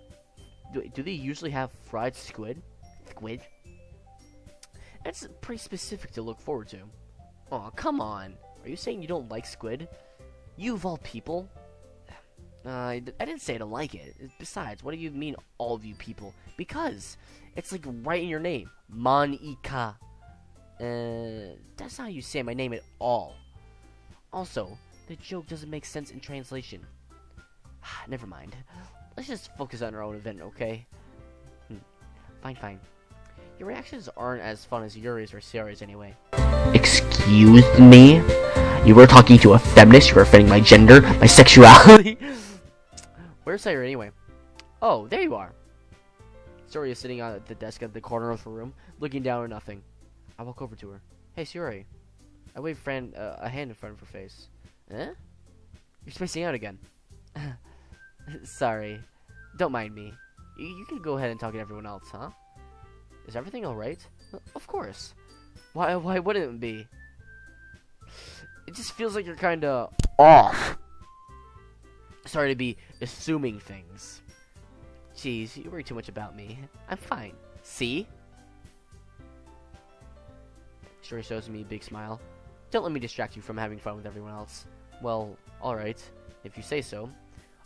Do they usually have fried squid? Squid? That's pretty specific to look forward to. Aw, come on. Are you saying you don't like squid? You of all people? I didn't say I don't like it. Besides, what do you mean, all of you people? Because it's like right in your name. Monica. That's not how you say my name at all. Also, the joke doesn't make sense in translation. Never mind. Let's just focus on our own event, okay? Fine. Your reactions aren't as fun as Yuri's or Sayori's anyway. Excuse me? You were talking to a feminist, you were offending my gender, my sexuality. Where's Sayori anyway? Oh, there you are. Sayori is sitting at the desk at the corner of the room, looking down at nothing. I walk over to her. Hey, Sayori. I wave a hand in front of her face. Eh? You're spacing out again. Sorry. Don't mind me. You can go ahead and talk to everyone else, huh? Is everything alright? Of course. Why wouldn't it be? It just feels like you're kinda off. Sorry to be assuming things. Jeez, you worry too much about me. I'm fine. See? Sayori shows me a big smile. Don't let me distract you from having fun with everyone else. Well, alright, if you say so.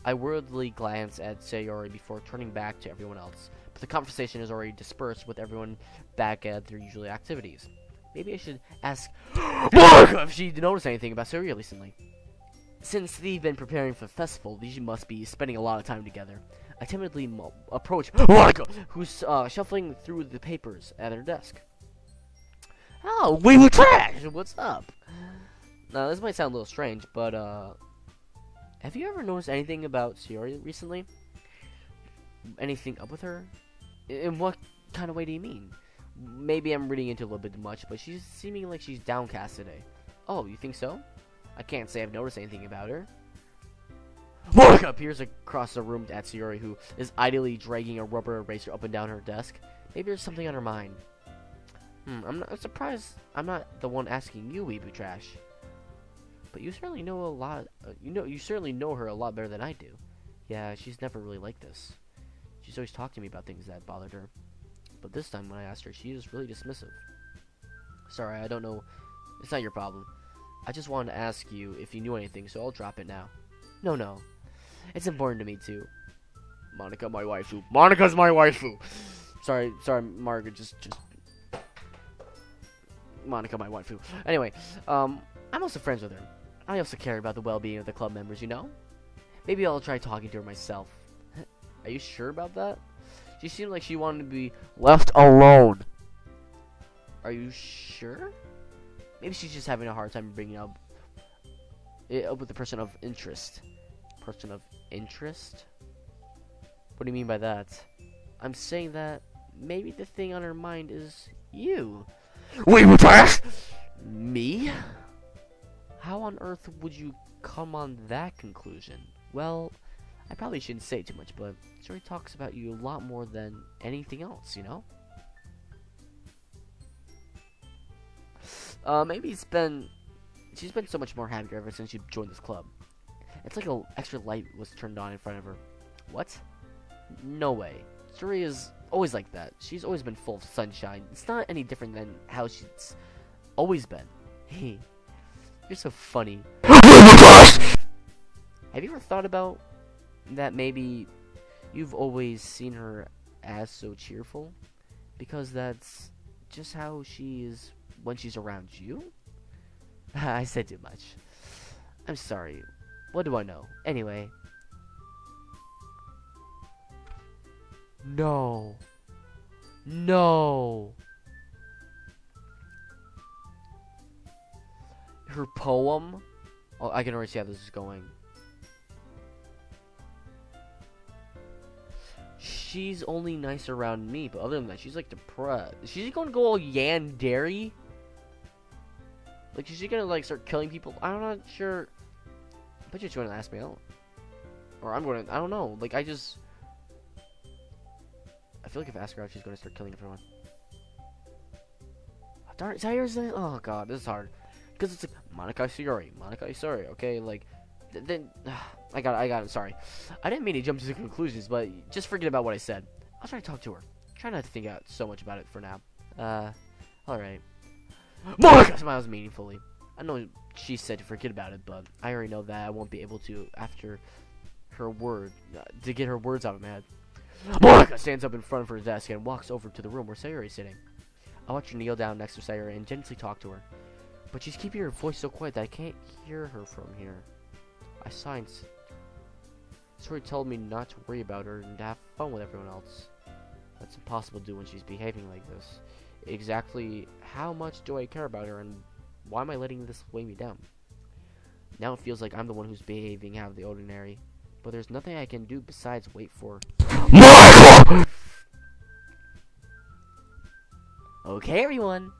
I worriedly glance at Sayori before turning back to everyone else, but the conversation is already dispersed with everyone back at their usual activities. Maybe I should ask Monica if she noticed anything about Sayori recently. Since they've been preparing for the festival, these must be spending a lot of time together. I timidly approach Monica, who's shuffling through the papers at her desk. Oh, we were trash! What's up? Now, this might sound a little strange, but, have you ever noticed anything about Sayori recently? Anything up with her? In what kind of way do you mean? Maybe I'm reading into a little bit too much, but she's seeming like she's downcast today. Oh, you think so? I can't say I've noticed anything about her. Monica appears across the room at Sayori, who is idly dragging a rubber eraser up and down her desk. Maybe there's something on her mind. I'm surprised I'm not the one asking you, Weebu Trash. But you certainly know a lot. You certainly know her a lot better than I do. Yeah, she's never really like this. She's always talked to me about things that bothered her. But this time when I asked her, she was really dismissive. Sorry, I don't know. It's not your problem. I just wanted to ask you if you knew anything, so I'll drop it now. No. It's important to me too. Monica, my waifu. Monica's my waifu. Sorry, Margaret. Just. Monica, my waifu. Anyway, I'm also friends with her. I also care about the well-being of the club members, you know? Maybe I'll try talking to her myself. Are you sure about that? She seemed like she wanted to be left alone. Are you sure? Maybe she's just having a hard time bringing up with the person of interest. Person of interest? What do you mean by that? I'm saying that maybe the thing on her mind is you. Wait, what? Me? How on earth would you come on that conclusion? Well, I probably shouldn't say too much, but Sayori talks about you a lot more than anything else, you know? Maybe she's been so much more happier ever since she joined this club. It's like an extra light was turned on in front of her. What? No way. Sayori is always like that. She's always been full of sunshine. It's not any different than how she's always been. Hey, you're so funny. Have you ever thought about that maybe you've always seen her as so cheerful? Because that's just how she is when she's around you? I said too much. I'm sorry. What do I know? Anyway. No. Her poem? Oh, I can already see how this is going. She's only nice around me, but other than that, she's like depressed. She's gonna go all yandere? Like, is she gonna like start killing people? I'm not sure. But you're going to ask me out. Or I'm going to, I don't know. Like, I feel like if I ask her out, she's going to start killing everyone. Oh, darn it, Sayori's, oh god, this is hard. Because it's like, Monica Sayori, okay? Like, then, I got it, sorry. I didn't mean to jump to conclusions, but just forget about what I said. I'll try to talk to her. Try not to think out so much about it for now. Alright. Monica smiles meaningfully. I know she said to forget about it, but I already know that I won't be able to after her word, to get her words out of my head. Monica stands up in front of her desk and walks over to the room where Sayori is sitting. I watch her kneel down next to Sayori and gently talk to her. But she's keeping her voice so quiet that I can't hear her from here. I signed. Sayori told me not to worry about her and to have fun with everyone else. That's impossible to do when she's behaving like this. Exactly how much do I care about her, and why am I letting this weigh me down? Now it feels like I'm the one who's behaving out of the ordinary, but there's nothing I can do besides wait for Michael! Okay, everyone.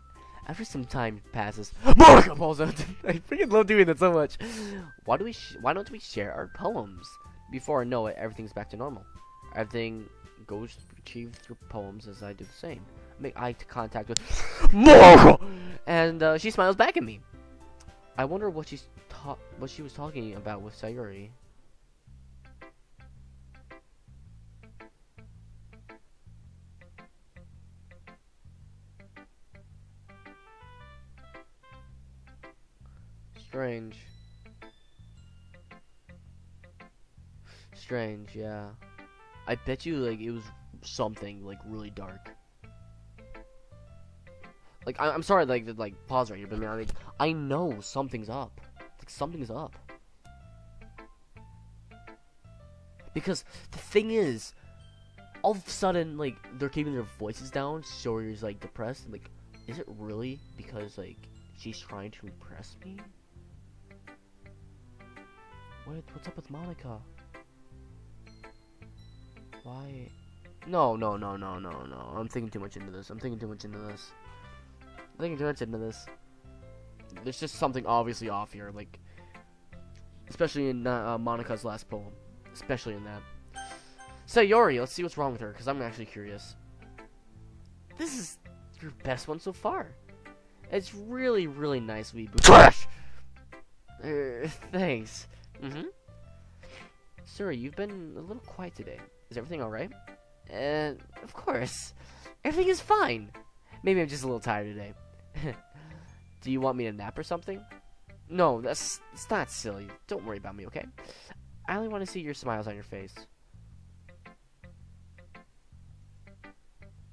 After some time passes, Monica falls out. I freaking love doing that so much. Why don't we share our poems? Before I know it, everything's back to normal. Everything goes retrieved through poems as I do the same. Make eye contact with Monica, and she smiles back at me. I wonder what she was talking about with Sayori. Strange, yeah. I bet you, like, it was something, like, really dark. Like, I'm sorry, like, pause right here, but I mean, I know something's up. Like, something's up. Because the thing is, all of a sudden, like, they're keeping their voices down, Sawyer's, like, depressed. Like, is it really because, like, she's trying to impress me? What's up with Monica? Why? No. I'm thinking too much into this. There's just something obviously off here, like, especially in Monica's last poem. Especially in that. Sayori, let's see what's wrong with her, because I'm actually curious. This is your best one so far. It's really, really nice, Weeboo. Trash! Thanks. Sorry, you've been a little quiet today. Is everything alright? Of course. Everything is fine. Maybe I'm just a little tired today. Do you want me to nap or something? No, it's not silly. Don't worry about me, okay? I only want to see your smiles on your face.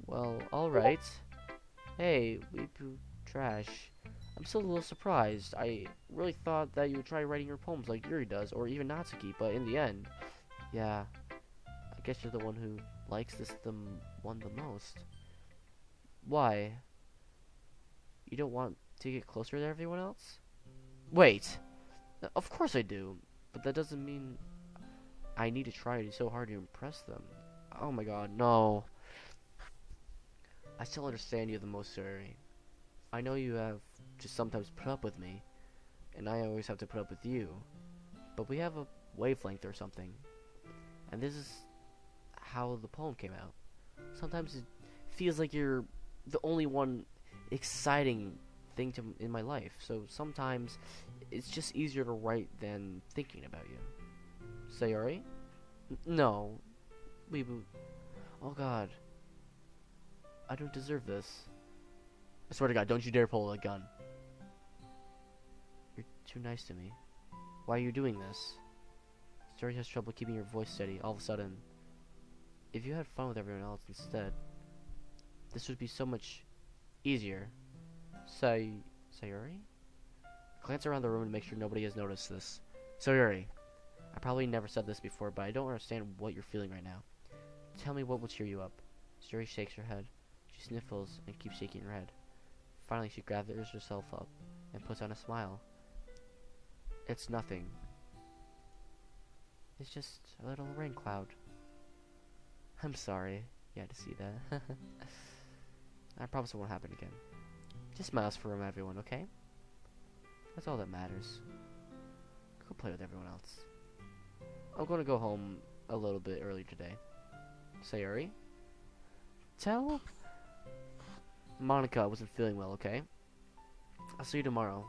Well, alright. Hey, Weeboo Trash. I'm still a little surprised. I really thought that you would try writing your poems like Yuri does, or even Natsuki, but in the end, yeah, I guess you're the one who likes this the most. Why? You don't want to get closer to everyone else? Wait, of course I do, but that doesn't mean I need to try so hard to impress them. Oh my god, no. I still understand you the most, Suri. I know you have just sometimes put up with me, and I always have to put up with you, but we have a wavelength or something, and this is how the poem came out. Sometimes it feels like you're the only one exciting thing in my life, so sometimes it's just easier to write than thinking about you. Sayori? No. Weeboo. Oh god. I don't deserve this. I swear to god, don't you dare pull a gun. You're too nice to me. Why are you doing this? Sayori has trouble keeping your voice steady all of a sudden. If you had fun with everyone else instead, this would be so much easier. Sayori? Glance around the room to make sure nobody has noticed this. Sayori, I probably never said this before, but I don't understand what you're feeling right now. Tell me what will cheer you up. Sayori shakes her head. She sniffles and keeps shaking her head. Finally, she gathers herself up and puts on a smile. It's nothing. It's just a little rain cloud. I'm sorry you had to see that. I promise it won't happen again. Just smiles for everyone, okay? That's all that matters. Go play with everyone else. I'm gonna go home a little bit early today. Sayori, tell Monica I wasn't feeling well, okay? I'll see you tomorrow.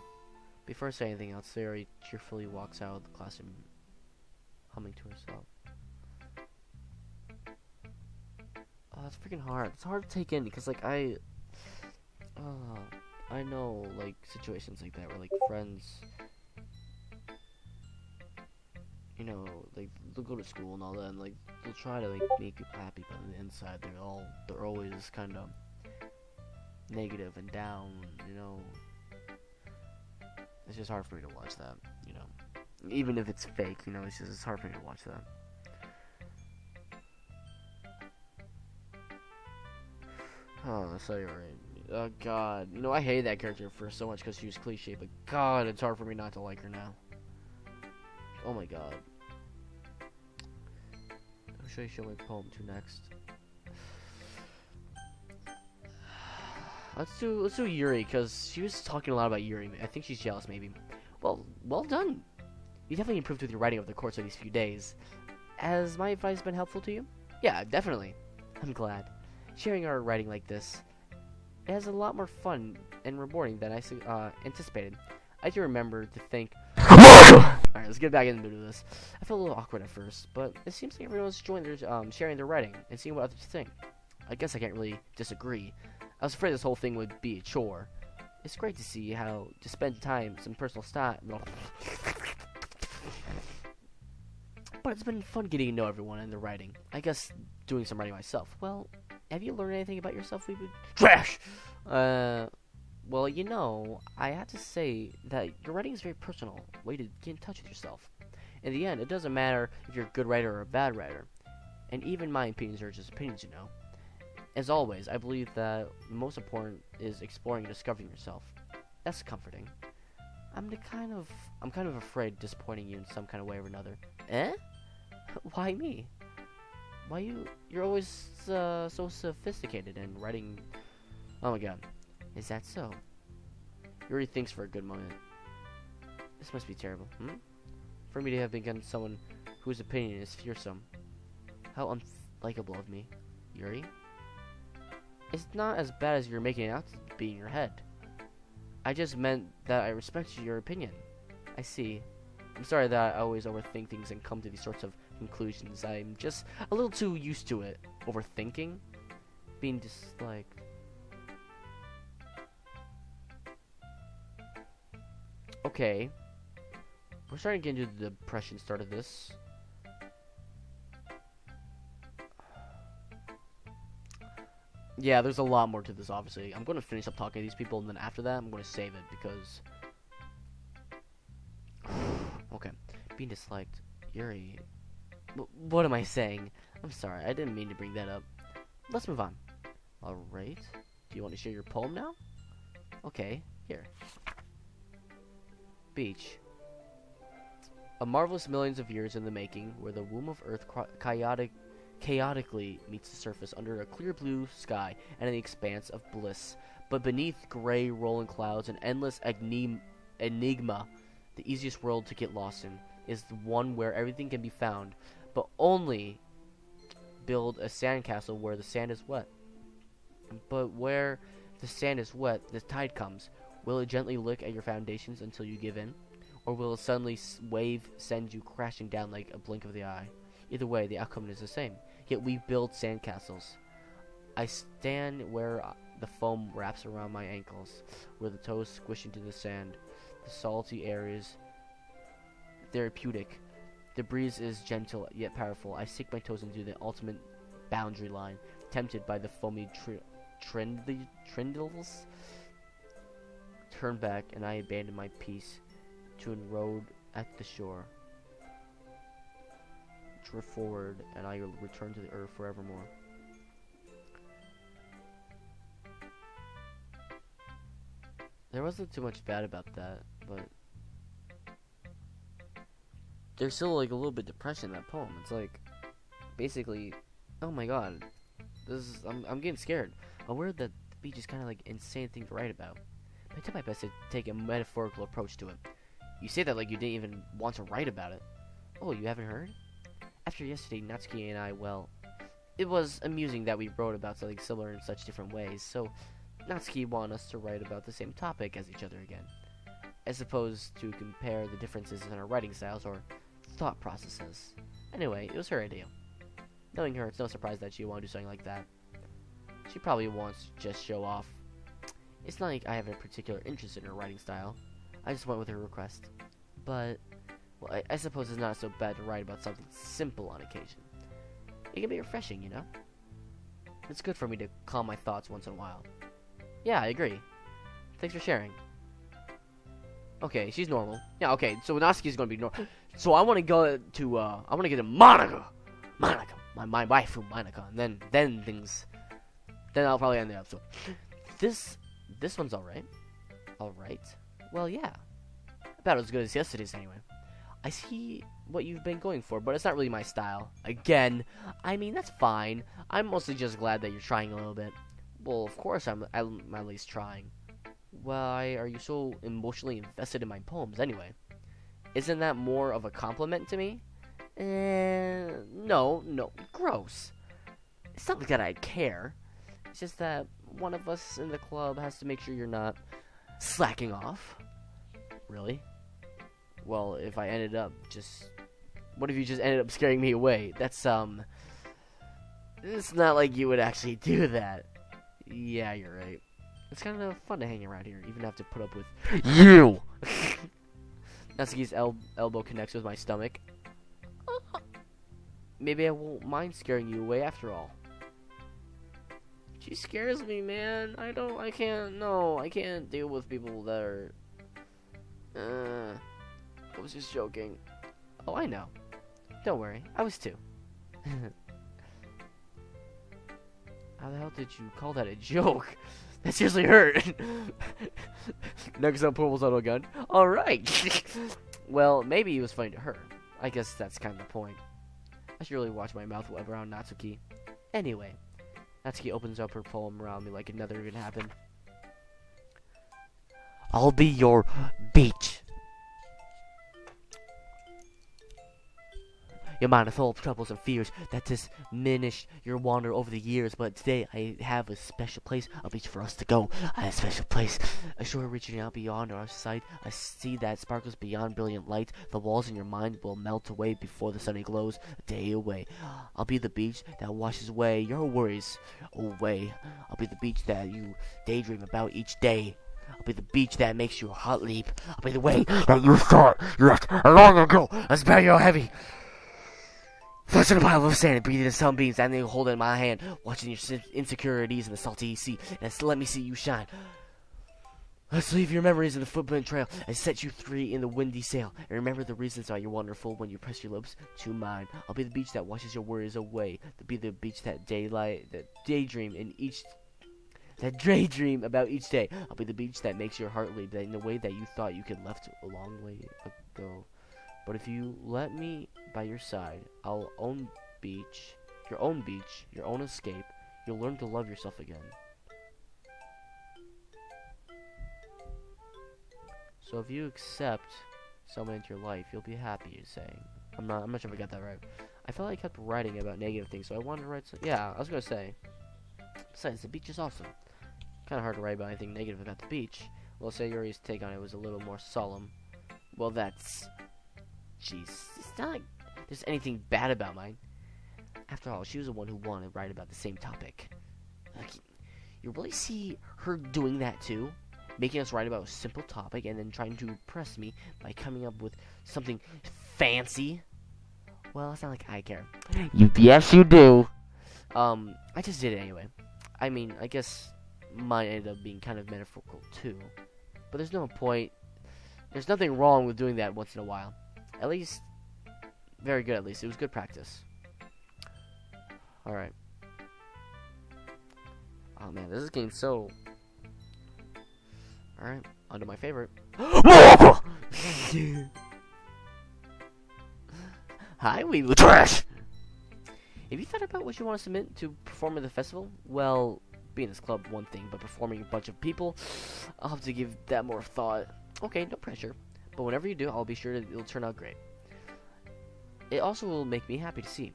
Before I say anything else, Sayori cheerfully walks out of the classroom, humming to herself. Oh, it's freaking hard. It's hard to take in because, like, I know, like, situations like that where, like, friends, you know, like, they'll go to school and all that, and, like, they'll try to, like, make you happy, but on the inside, they're always kind of negative and down, you know. It's just hard for me to watch that, you know. Even if it's fake, you know, it's hard for me to watch that. Oh, Sayori. Oh, God. You know, I hate that character for so much because she was cliche, but God, it's hard for me not to like her now. Oh, my God. Who should I show my poem to next? Let's do Yuri, because she was talking a lot about Yuri. I think she's jealous, maybe. Well done. You definitely improved with your writing over the course of these few days. Has my advice been helpful to you? Yeah, definitely. I'm glad. Sharing our writing like this, it has a lot more fun and rewarding than I anticipated. I do remember to think... Alright, let's get back into this. I felt a little awkward at first, but it seems like everyone's enjoying their, sharing their writing and seeing what others think. I guess I can't really disagree. I was afraid this whole thing would be a chore. It's great to see how to spend time, some personal style. But it's been fun getting to know everyone and their writing. I guess doing some writing myself. Well, have you learned anything about yourself, Weeboo? Trash! Well, you know, I have to say that your writing is a very personal way to get in touch with yourself. In the end, it doesn't matter if you're a good writer or a bad writer. And even my opinions are just opinions, you know. As always, I believe that the most important is exploring and discovering yourself. That's comforting. I'm kind of afraid of disappointing you in some kind of way or another. Eh? Why me? You're always so sophisticated and writing. Oh my God, is that so? Yuri thinks for a good moment. This must be terrible, for me to have become someone whose opinion is fearsome. How unlikable of me, Yuri. It's not as bad as you're making it out to be in your head. I just meant that I respect your opinion. I see. I'm sorry that I always overthink things and come to these sorts of conclusions. I'm just a little too used to it. Overthinking? Being disliked. Okay. We're starting to get into the depression start of this. Yeah, there's a lot more to this, obviously. I'm going to finish up talking to these people, and then after that, I'm going to save it, because... Okay. Being disliked. Yuri. What am I saying? I'm sorry, I didn't mean to bring that up. Let's move on. Alright. Do you want to share your poem now? Okay, here. Beach. A marvelous millions of years in the making, where the womb of Earth chaotically meets the surface under a clear blue sky and an expanse of bliss. But beneath gray rolling clouds and endless enigma, the easiest world to get lost in is the one where everything can be found, but only build a sandcastle where the sand is wet. But where the sand is wet, the tide comes. Will it gently lick at your foundations until you give in? Or will a suddenly wave send you crashing down like a blink of the eye? Either way, the outcome is the same. Yet we build sandcastles. I stand where the foam wraps around my ankles, where the toes squish into the sand. The salty air is therapeutic. The breeze is gentle yet powerful. I sink my toes into the ultimate boundary line, tempted by the foamy trindles. Turn back, and I abandon my peace to enroad at the shore. Drift forward, and I return to the earth forevermore. There wasn't too much bad about that, but there's still like a little bit of depression in that poem. It's like basically, oh my God, I'm getting scared. I'm worried that the beach is kind of like an insane thing to write about. I did my best to take a metaphorical approach to it. You say that like you didn't even want to write about it. Oh, you haven't heard? After yesterday, Natsuki and I, well, it was amusing that we wrote about something similar in such different ways, so Natsuki wanted us to write about the same topic as each other again, as opposed to compare the differences in our writing styles or thought processes. Anyway, it was her idea. Knowing her, it's no surprise that she would want to do something like that. She probably wants to just show off. It's not like I have a particular interest in her writing style. I just went with her request. But, well, I suppose it's not so bad to write about something simple on occasion. It can be refreshing, you know? It's good for me to calm my thoughts once in a while. Yeah, I agree. Thanks for sharing. Okay, she's normal. Yeah, okay, so Natsuki's gonna be normal. So I wanna go to, I wanna get to Monica! Monica! My waifu, Monica. And then things... Then I'll probably end the episode. This one's alright. Alright. Well, yeah. About as good as yesterday's anyway. I see what you've been going for, but it's not really my style. Again, I mean, that's fine. I'm mostly just glad that you're trying a little bit. Well, of course I'm at least trying. Why are you so emotionally invested in my poems anyway? Isn't that more of a compliment to me? No, gross. It's not like that I care. It's just that one of us in the club has to make sure you're not slacking off. Really? Well, if I ended up just... What if you just ended up scaring me away? That's, It's not like you would actually do that. Yeah, you're right. It's kind of fun to hang around here, even have to put up with you! Natsuki's elbow connects with my stomach. Maybe I won't mind scaring you away after all. She scares me, man. I can't deal with people that are... I was just joking. Oh, I know. Don't worry, I was too. How the hell did you call that a joke? That seriously hurt. Next up, pulls out a gun. Alright. Well, maybe it was funny to her. I guess that's kind of the point. I should really watch my mouth around Natsuki. Anyway, Natsuki opens up her poem around me like nothing even happened. I'll be your beach. Your mind is full of troubles and fears that diminish your wander over the years, but today I have a special place, a beach for us to go. I have a special place, a shore reaching out beyond our sight, a sea that sparkles beyond brilliant light. The walls in your mind will melt away before the sun glows a day away. I'll be the beach that washes away your worries away. I'll be the beach that you daydream about each day. I'll be the beach that makes your heart leap. I'll be the way that you thought you left long ago. Let's bury your heavy. Flush in a pile of sand and breathe in the sunbeams, and then hold it in my hand, watching your insecurities in the salty sea, and let me see you shine. Let's leave your memories in the footprint trail and set you free in the windy sail. And remember the reasons why you're wonderful when you press your lips to mine. I'll be the beach that washes your worries away. To be the beach that daydream about each day. I'll be the beach that makes your heart leap in the way that you thought you could left a long way ago. But if you let me by your side, I'll own your own escape. You'll learn to love yourself again. So if you accept someone into your life, you'll be happy, you're saying. I'm not sure if I got that right. I felt like I kept writing about negative things, so I wanted to write some... Yeah, I was gonna say. Besides, the beach is awesome. Kinda hard to write about anything negative about the beach. Well, Sayori's take on it was a little more solemn. Well, that's... Jeez, it's not like there's anything bad about mine. After all, she was the one who wanted to write about the same topic. Like, you really see her doing that too? Making us write about a simple topic and then trying to impress me by coming up with something fancy? Well, it's not like I care. Yes, you do. I just did it anyway. I mean, I guess mine ended up being kind of metaphorical too. But there's no point. There's nothing wrong with doing that once in a while. At least, very good at least. It was good practice. Alright. Oh man, this is getting so... Alright, on to my favorite. Hi, Weebly Trash! Have you thought about what you want to submit to perform at the festival? Well, being in this club, one thing, but performing a bunch of people, I'll have to give that more thought. Okay, no pressure. But whenever you do, I'll be sure it'll turn out great. It also will make me happy to see.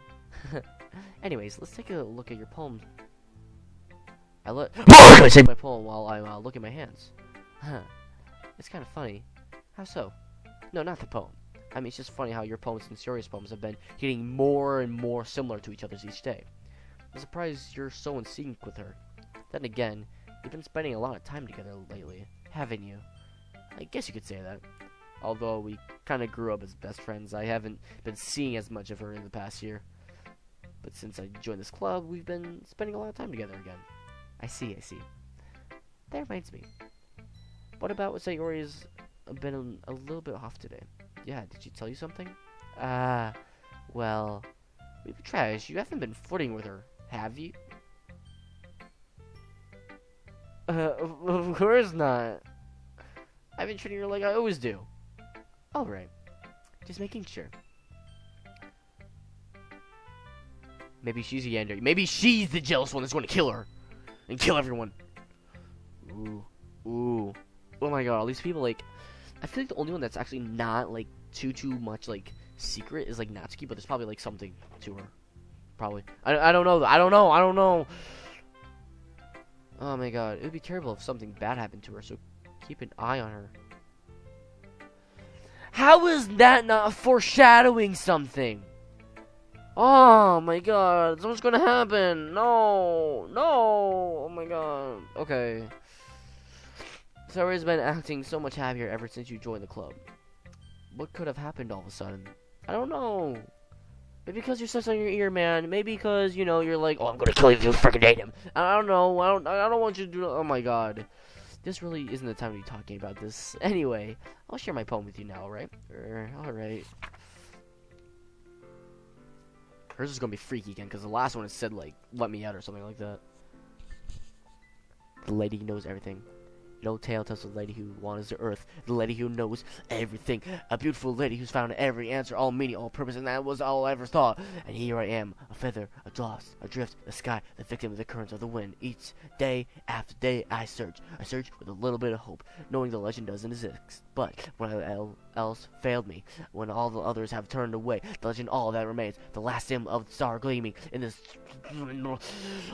Anyways, let's take a look at your poem. I let my poem while I'm looking at my hands. Huh. It's kind of funny. How so? No, not the poem. I mean, it's just funny how your poems and Suri's poems have been getting more and more similar to each other's each day. I'm surprised you're so in sync with her. Then again, you've been spending a lot of time together lately, haven't you? I guess you could say that. Although we kind of grew up as best friends, I haven't been seeing as much of her in the past year. But since I joined this club, we've been spending a lot of time together again. I see. That reminds me. What about Sayori's been a little bit off today? Yeah, did she tell you something? Well, maybe trash. You haven't been flirting with her, have you? Of course not. I've been treating her like I always do. Alright. Just making sure. Maybe she's the ender. Maybe she's the jealous one that's going to kill her. And kill everyone. Ooh. Oh my god, all these people, like... I feel like the only one that's actually not, like, too much, like, secret is, like, Natsuki, but there's probably, like, something to her. Probably. I don't know. I don't know. Oh my god, it would be terrible if something bad happened to her, so keep an eye on her. How is that not foreshadowing something? Oh my god, something's gonna happen. No. Oh my god. Okay. Sayori's been acting so much happier ever since you joined the club. What could have happened all of a sudden? I don't know. Maybe because you're such on your ear, man. Maybe because, you know, you're like, oh, I'm gonna kill you if you freaking date him. I don't know. I don't want you to do. Oh my god. This really isn't the time to be talking about this. Anyway, I'll share my poem with you now, right? Alright. Hers is gonna be freaky again, because the last one it said, like, let me out or something like that. The lady knows everything. No tale tells the lady who wanders the earth, the lady who knows everything, a beautiful lady who's found every answer, all meaning, all purpose, and that was all I ever thought. And here I am, a feather, a dross, adrift, the sky, the victim of the currents of the wind. Each day after day I search with a little bit of hope, knowing the legend doesn't exist. But when else failed me, when all the others have turned away, the legend all that remains, the last dim of the star gleaming in this.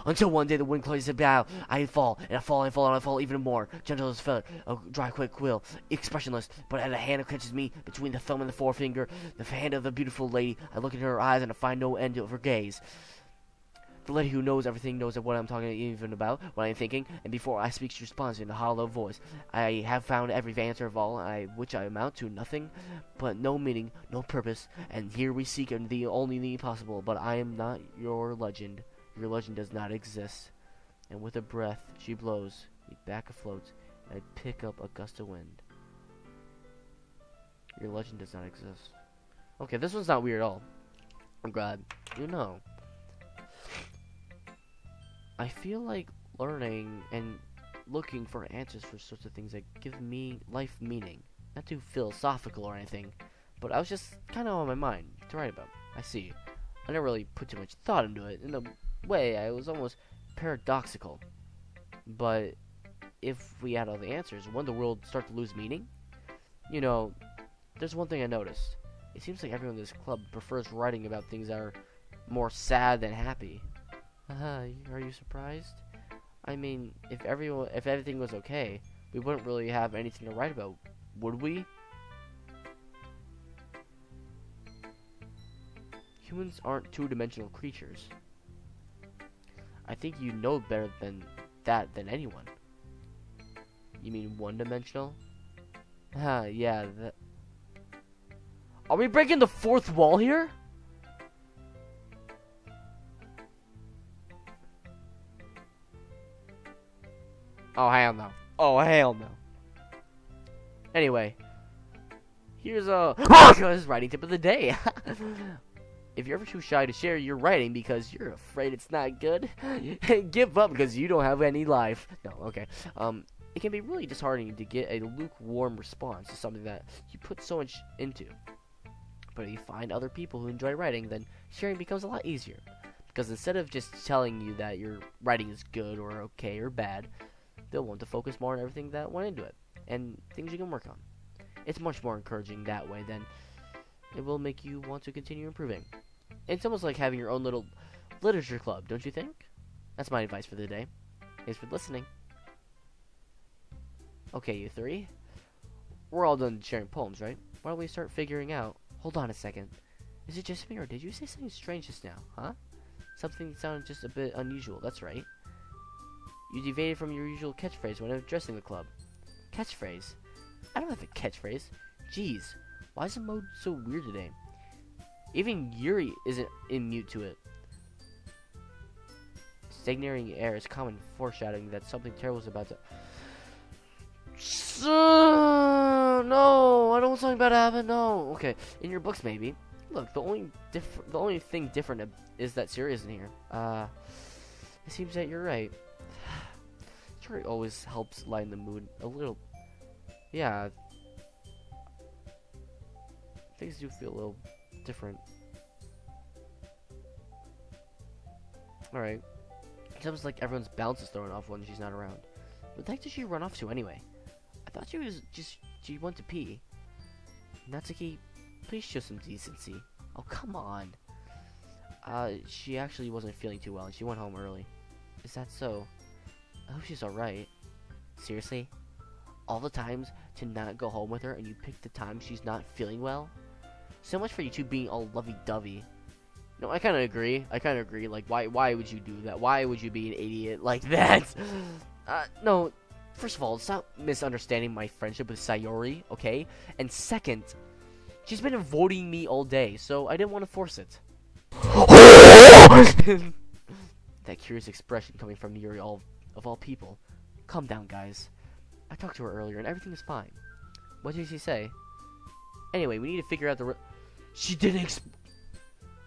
Until one day the wind closes about, I fall, and I fall, and I fall even more. Gentle as feather, a dry, quick quill, expressionless, but at a hand catches me between the thumb and the forefinger, the hand of the beautiful lady. I look into her eyes and I find no end of her gaze. The lady who knows everything knows what I'm talking even about, what I'm thinking, and before I speak she responds in a hollow voice. I have found every answer of all, which I amount to nothing, but no meaning, no purpose, and here we seek the only thing possible, but I am not your legend. Your legend does not exist. And with a breath, she blows me back afloat, and I pick up a gust of wind. Your legend does not exist. Okay, this one's not weird at all. I'm glad. You know. I feel like learning and looking for answers for sorts of things that give me life meaning. Not too philosophical or anything, but I was just kind of on my mind to write about. I see. I never really put too much thought into it. In a way, I was almost paradoxical. But if we had all the answers, wouldn't the world start to lose meaning? You know, there's one thing I noticed. It seems like everyone in this club prefers writing about things that are more sad than happy. Are you surprised? I mean, if everything was okay, we wouldn't really have anything to write about, would we? Humans aren't two-dimensional creatures. I think you know better than anyone. You mean one-dimensional? Yeah, that... Are we breaking the fourth wall here? Oh, hell no. Anyway. Here's a writing tip of the day. If you're ever too shy to share your writing because you're afraid it's not good, give up because you don't have any life. No, okay. It can be really disheartening to get a lukewarm response to something that you put so much into. But if you find other people who enjoy writing, then sharing becomes a lot easier. Because instead of just telling you that your writing is good or okay or bad, they'll want to focus more on everything that went into it and things you can work on. It's much more encouraging that way than it will make you want to continue improving. It's almost like having your own little literature club, don't you think? That's my advice for the day. Thanks for listening. Okay, you three. We're all done sharing poems, right? Why don't we start figuring out... Hold on a second. Is it just me, or did you say something strange just now, huh? Something that sounded just a bit unusual, that's right. You deviated from your usual catchphrase when addressing the club. Catchphrase? I don't have a catchphrase. Jeez, why is the mode so weird today? Even Yuri isn't immune to it. Stagnating air is common foreshadowing that something terrible is about to... No, I don't want something bad to happen. No. Okay, in your books maybe. Look, the only thing different is that Siri isn't here. It seems that you're right. Siri always helps lighten the mood a little. Yeah. Things do feel a little different. Alright. It's almost like everyone's balance is thrown off when she's not around. What the heck did she run off to anyway? I thought she went to pee. Natsuki, please show some decency. Oh, come on. She actually wasn't feeling too well and she went home early. Is that so? I hope she's alright. Seriously? All the times to not go home with her and you pick the time she's not feeling well? So much for you two being all lovey-dovey. No, I kind of agree. Like, why would you do that? Why would you be an idiot like that? No. First of all, stop misunderstanding my friendship with Sayori, okay? And second, she's been avoiding me all day, so I didn't want to force it. That curious expression coming from Yuri of all people. Calm down, guys. I talked to her earlier and everything is fine. What did she say? Anyway, we need to figure out the... She didn't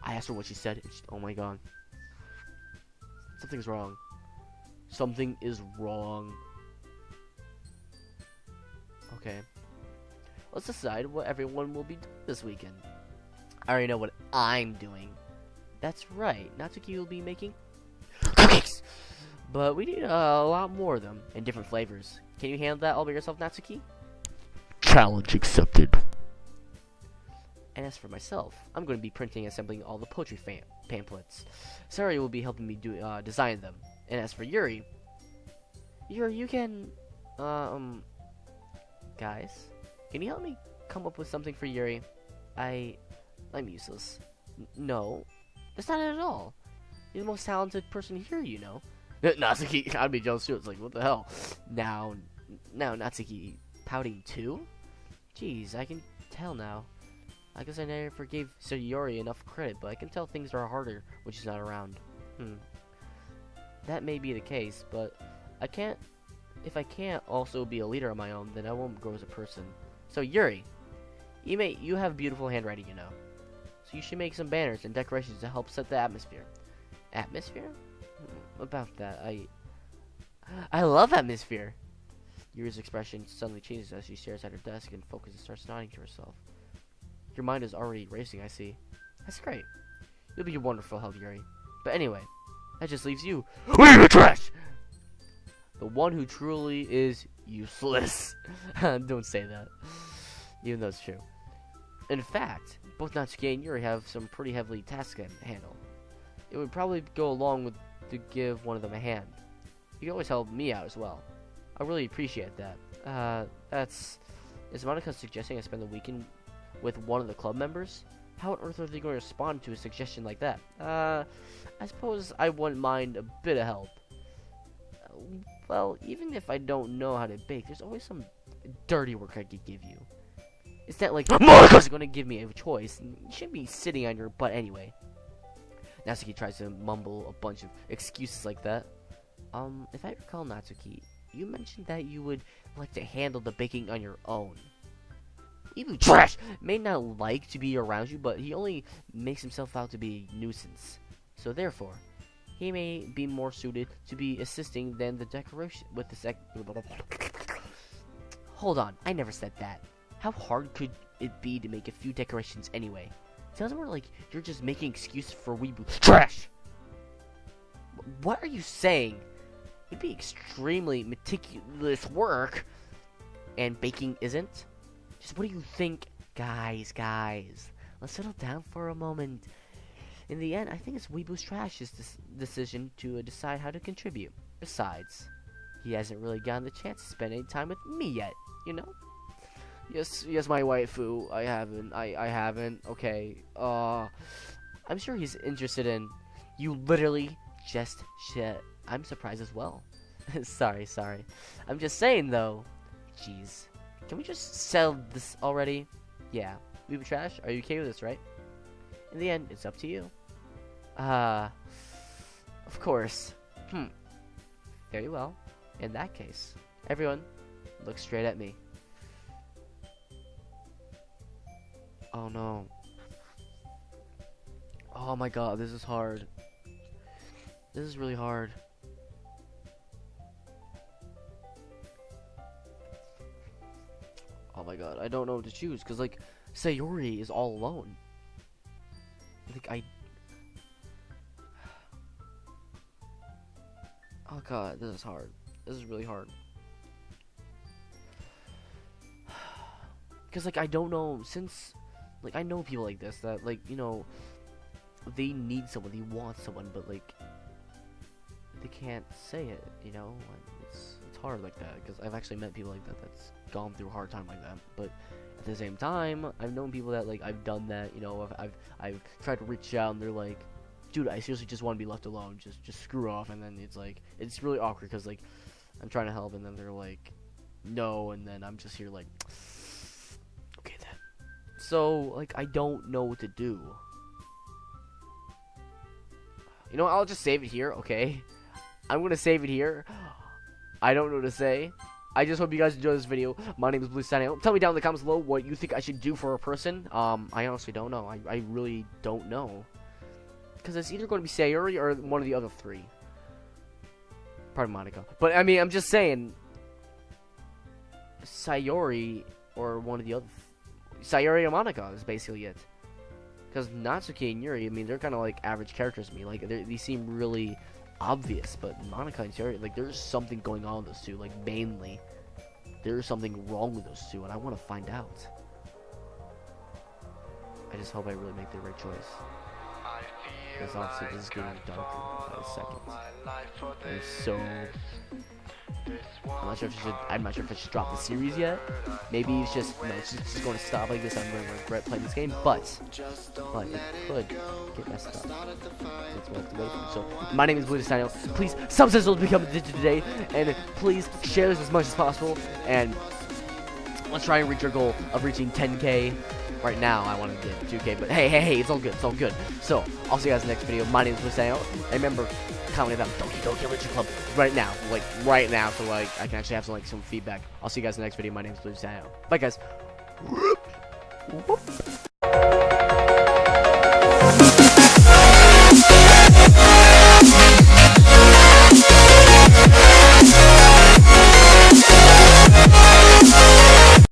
I asked her what she said and oh my god. Something's wrong. Something is wrong. Okay. Let's decide what everyone will be doing this weekend. I already know what I'm doing. That's right. Natsuki will be making cookies. But we need a lot more of them in different flavors. Can you handle that all by yourself, Natsuki? Challenge accepted. And as for myself, I'm going to be printing and assembling all the poetry pamphlets. Sari will be helping me design them. And as for Yuri, you can, guys, can you help me come up with something for Yuri? I'm useless. No, that's not it at all. You're the most talented person here, you know. Natsuki, I'd be jealous too. It's like, what the hell? Now Natsuki pouting too? Jeez, I can tell now. I guess I never gave Sayori enough credit, but I can tell things are harder when she's not around. That may be the case, but if I can't also be a leader on my own, then I won't grow as a person. So Yuri, you have beautiful handwriting, you know. So you should make some banners and decorations to help set the atmosphere. Atmosphere? About that, I love atmosphere. Yuri's expression suddenly changes as she stares at her desk and focuses and starts nodding to herself. Your mind is already racing, I see. That's great. You'll be a wonderful help, Yuri. But anyway, that just leaves you. We're the trash! The one who truly is useless. Don't say that. Even though it's true. In fact, both Natsuki and Yuri have some pretty heavily tasks to handle. It would probably go along with to give one of them a hand. You can always help me out as well. I really appreciate that. Is Monica suggesting I spend the weekend with one of the club members? How on earth are they going to respond to a suggestion like that? I suppose I wouldn't mind a bit of help. Well, even if I don't know how to bake, there's always some dirty work I could give you. It's not like Monica's going to give me a choice. You shouldn't be sitting on your butt anyway. Natsuki tries to mumble a bunch of excuses like that. If I recall, Natsuki, you mentioned that you would like to handle the baking on your own. Even trash may not like to be around you, but he only makes himself out to be a nuisance. So therefore, he may be more suited to be assisting than the decoration with the Hold on, I never said that. How hard could it be to make a few decorations anyway? Sounds more like you're just making excuses for weeboo trash. What are you saying? It'd be extremely meticulous work, and baking isn't. Just what do you think? Guys, let's settle down for a moment. In the end, I think it's Weeboo's Trash's decision to decide how to contribute. Besides, he hasn't really gotten the chance to spend any time with me yet, you know? Yes, my waifu. I haven't. Okay. I'm sure he's interested in. You literally just shit. I'm surprised as well. sorry. I'm just saying though. Jeez. Can we just settle this already? Yeah. Weeboo Trash, are you okay with this, right? In the end, it's up to you. Of course. Very well. In that case, everyone, look straight at me. Oh no. Oh my god, this is hard. This is really hard. Oh my god, I don't know what to choose, because, like, Sayori is all alone. Like, oh god, this is hard. This is really hard. Because, like, I don't know, since, like, I know people like this, that, like, you know, they need someone, they want someone, but, like, they can't say it, you know? It's hard like that, because I've actually met people like that that's gone through a hard time like that, but at the same time, I've known people that, like, I've done that, you know, I've tried to reach out, and they're like, dude, I seriously just want to be left alone, just screw off, and then it's, like, it's really awkward, because, like, I'm trying to help, and then they're like, no, and then I'm just here, like, okay, then. So, like, I don't know what to do. You know what, I'll just save it here, okay? I'm gonna save it here. I don't know what to say. I just hope you guys enjoyed this video. My name is Blue signing out. Tell me down in the comments below what you think I should do for a person. I honestly don't know. I really don't know. Because it's either going to be Sayori or one of the other three. Pardon Monica. But, I mean, I'm just saying. Sayori or one of the other... Sayori or Monica is basically it. Because Natsuki and Yuri, I mean, they're kind of like average characters to me. Like, they seem really obvious, but Monica and Yuri, like, there's something going on with those two. Like, mainly, there's something wrong with those two, and I want to find out. I just hope I really make the right choice. Because obviously this is getting darker by the second. And so... I'm not sure if I should drop the series yet. Maybe it's just, you know, it's just going to stop like this. I'm going to regret playing this game, but it could get messed up. That's what I have to wait for. So, my name is BlueDigit. Please subscribe to become addicted today, and please share this as much as possible. And let's try and reach our goal of reaching 10K. Right now, I want to get 2K, but hey, it's all good. It's all good. So, I'll see you guys in the next video. My name is BlueDigit. And remember, comment about Doki Doki Literature Club right now, so like I can actually have some feedback. I'll see you guys in the next video. My name is BlueDigit. Bye, guys.